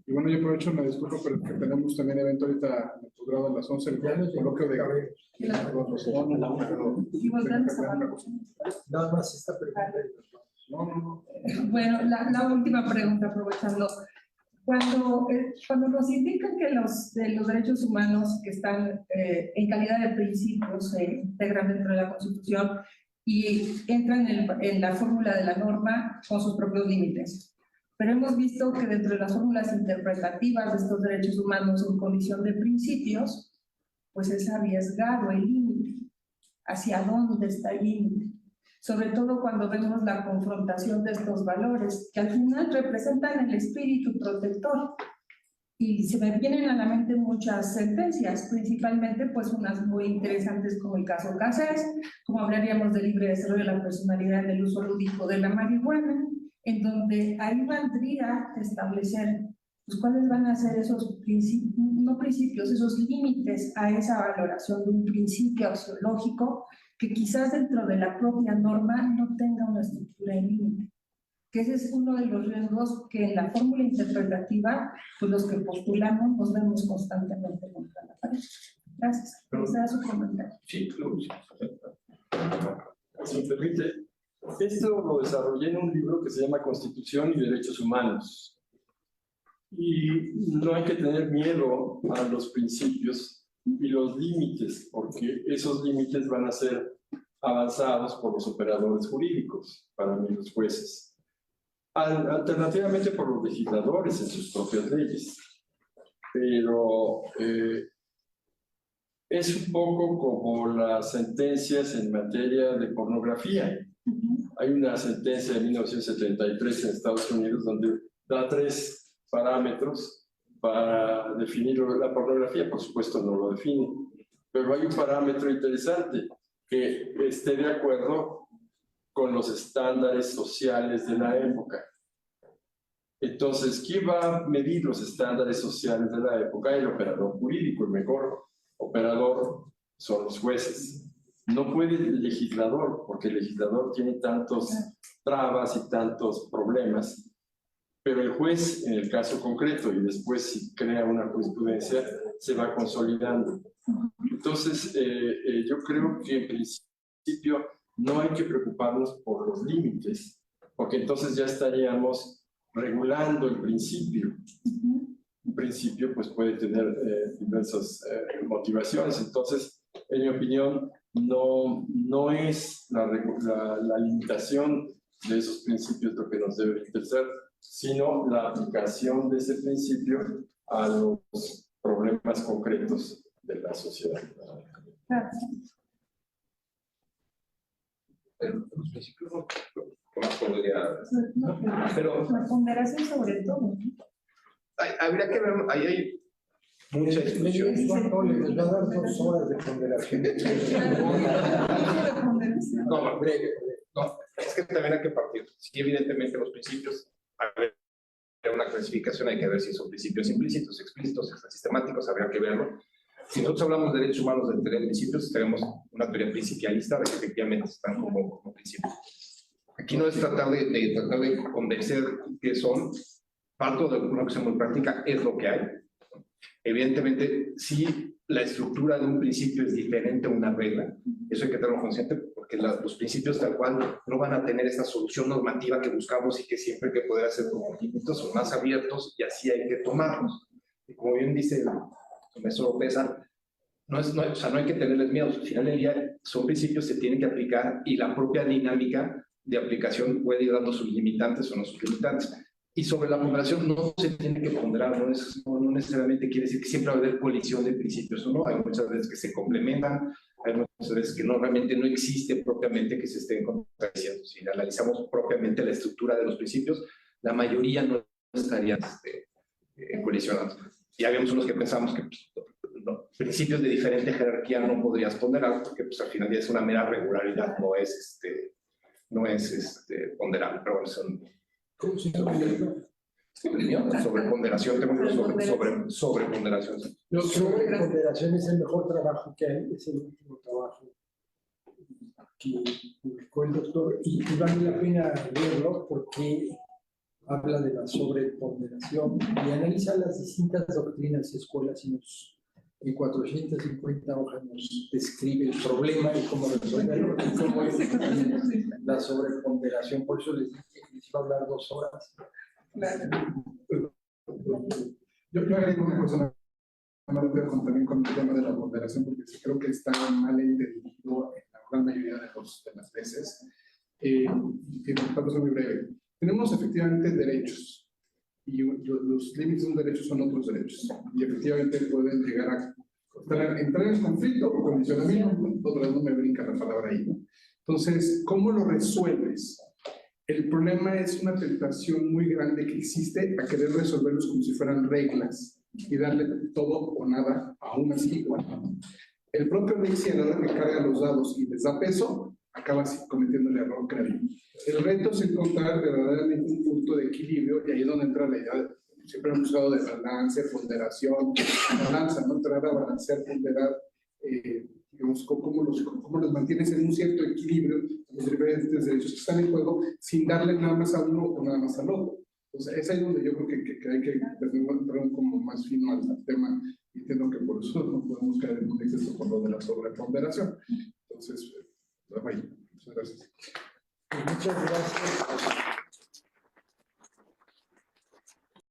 Y bueno, yo aprovecho, me disculpo, pero que tenemos también evento ahorita en el posgrado a las 11, el coloquio de Gabriel. Nada más esta pregunta. No. Bueno, la última pregunta, aprovechando. Cuando nos indican que los derechos humanos que están en calidad de principios se integran dentro de la Constitución y entran en la fórmula de la norma con sus propios límites. Pero hemos visto que dentro de las fórmulas interpretativas de estos derechos humanos en condición de principios, pues es arriesgado el límite. ¿Hacia dónde está el límite? Sobre todo cuando vemos la confrontación de estos valores, que al final representan el espíritu protector. Y se me vienen a la mente muchas sentencias, principalmente pues unas muy interesantes como el caso Cassés, como hablaríamos del libre desarrollo de la personalidad del uso lúdico de la marihuana, en donde ahí valdría establecer pues, cuáles van a ser esos principios, esos límites a esa valoración de un principio axiológico que quizás dentro de la propia norma no tenga una estructura en límite. Que ese es uno de los riesgos que en la fórmula interpretativa, pues los que postulamos nos vemos constantemente contra la pared. Gracias. Ese era su comentario. Sí, Si me permite, esto lo desarrollé en un libro que se llama Constitución y Derechos Humanos. Y no hay que tener miedo a los principios y los límites, porque esos límites van a ser avanzados por los operadores jurídicos, para mí los jueces. Alternativamente por los legisladores en sus propias leyes. Pero es un poco como las sentencias en materia de pornografía. Hay una sentencia de 1973 en Estados Unidos donde da 3 parámetros para definir la pornografía. Por supuesto no lo define, pero hay un parámetro interesante que esté de acuerdo con los estándares sociales de la época. Entonces, ¿quién va a medir los estándares sociales de la época? El operador jurídico. El mejor operador son los jueces. No puede el legislador, porque el legislador tiene tantos trabas y tantos problemas, pero el juez, en el caso concreto, y después si crea una jurisprudencia, se va consolidando. Entonces, yo creo que en principio no hay que preocuparnos por los límites, porque entonces ya estaríamos regulando el principio. Un principio pues puede tener diversas motivaciones. Entonces, en mi opinión, no es la limitación de esos principios lo que nos debe interesar, sino la aplicación de ese principio a los problemas concretos de la sociedad. Pero los principios no, ¿qué más podría? Pero la ponderación sobre todo. habría que ver, ahí hay mucha discusión. Les va a dar 2 horas de ponderación. No, breve. No, es que también hay que partir. Sí, evidentemente los principios, hay una clasificación, hay que ver si son principios implícitos, explícitos, extrasistemáticos, habría que verlo. Si nosotros hablamos de derechos humanos de teoría de principios, tenemos una teoría principialista de que efectivamente están como principios. Aquí no es tratar de convencer que son, parto de una cuestión muy práctica, es lo que hay. Evidentemente, si la estructura de un principio es diferente a una regla, eso hay que tenerlo consciente, porque los principios tal cual no van a tener esta solución normativa que buscamos y que siempre hay que poder hacer como límites son más abiertos y así hay que tomarlos. Y como bien dice el maestro López, no hay que tenerles miedo. Al final del día son principios que se tienen que aplicar y la propia dinámica de aplicación puede ir dando sus limitantes o no sus limitantes. Y sobre la ponderación no se tiene que ponderar, no necesariamente quiere decir que siempre va a haber colisión de principios, ¿no? Hay muchas veces que se complementan, hay muchas veces que realmente no existe propiamente que se estén contradiciendo. Si analizamos propiamente la estructura de los principios, la mayoría no estarían colisionando. Y habíamos unos que pensamos que principios de diferente jerarquía no podrías ponderar, porque pues, al final ya es una mera regularidad, no es ponderable, pero bueno, son... ¿Cómo se llama el libro? Sobreponderación, tengo un sobreponderación. Sobreponderación es el mejor trabajo que hay, es el último trabajo que publicó el doctor y vale la pena leerlo porque habla de la sobreponderación y analiza las distintas doctrinas y escuelas y en 450 hojas nos describe el problema y cómo resolverlo y cómo es la sobreponderación. Por eso les dije que les iba a hablar 2 horas. Yo agrego una cosa también con el tema de la ponderación, porque creo que está mal entendido en la gran mayoría de las veces. Y para ser muy breve, tenemos efectivamente derechos. Y los límites de un derecho son otros derechos. Y efectivamente pueden llegar a entrar en conflicto o condicionamiento. Otra vez no me brinca la palabra ahí, ¿no? Entonces, ¿cómo lo resuelves? El problema es una tentación muy grande que existe a querer resolverlos como si fueran reglas y darle todo o nada aún así. Bueno, el propio Nixie, a la hora que carga los dados y les da peso, acaba cometiendo el error, creo. El reto es encontrar verdaderamente un punto de equilibrio y ahí es donde entra la idea, siempre hemos hablado de balance, ponderación, balanza, ¿no? Entrar a balancear, ponderar, digamos, cómo los mantienes en un cierto equilibrio, los diferentes derechos que están en juego, sin darle nada más a uno o nada más al otro. Entonces, es ahí donde yo creo que hay que entrar como más fino al tema, y entiendo que por eso no podemos caer en un exceso por lo de la sobreponderación. Entonces, muchas gracias. Muchas gracias.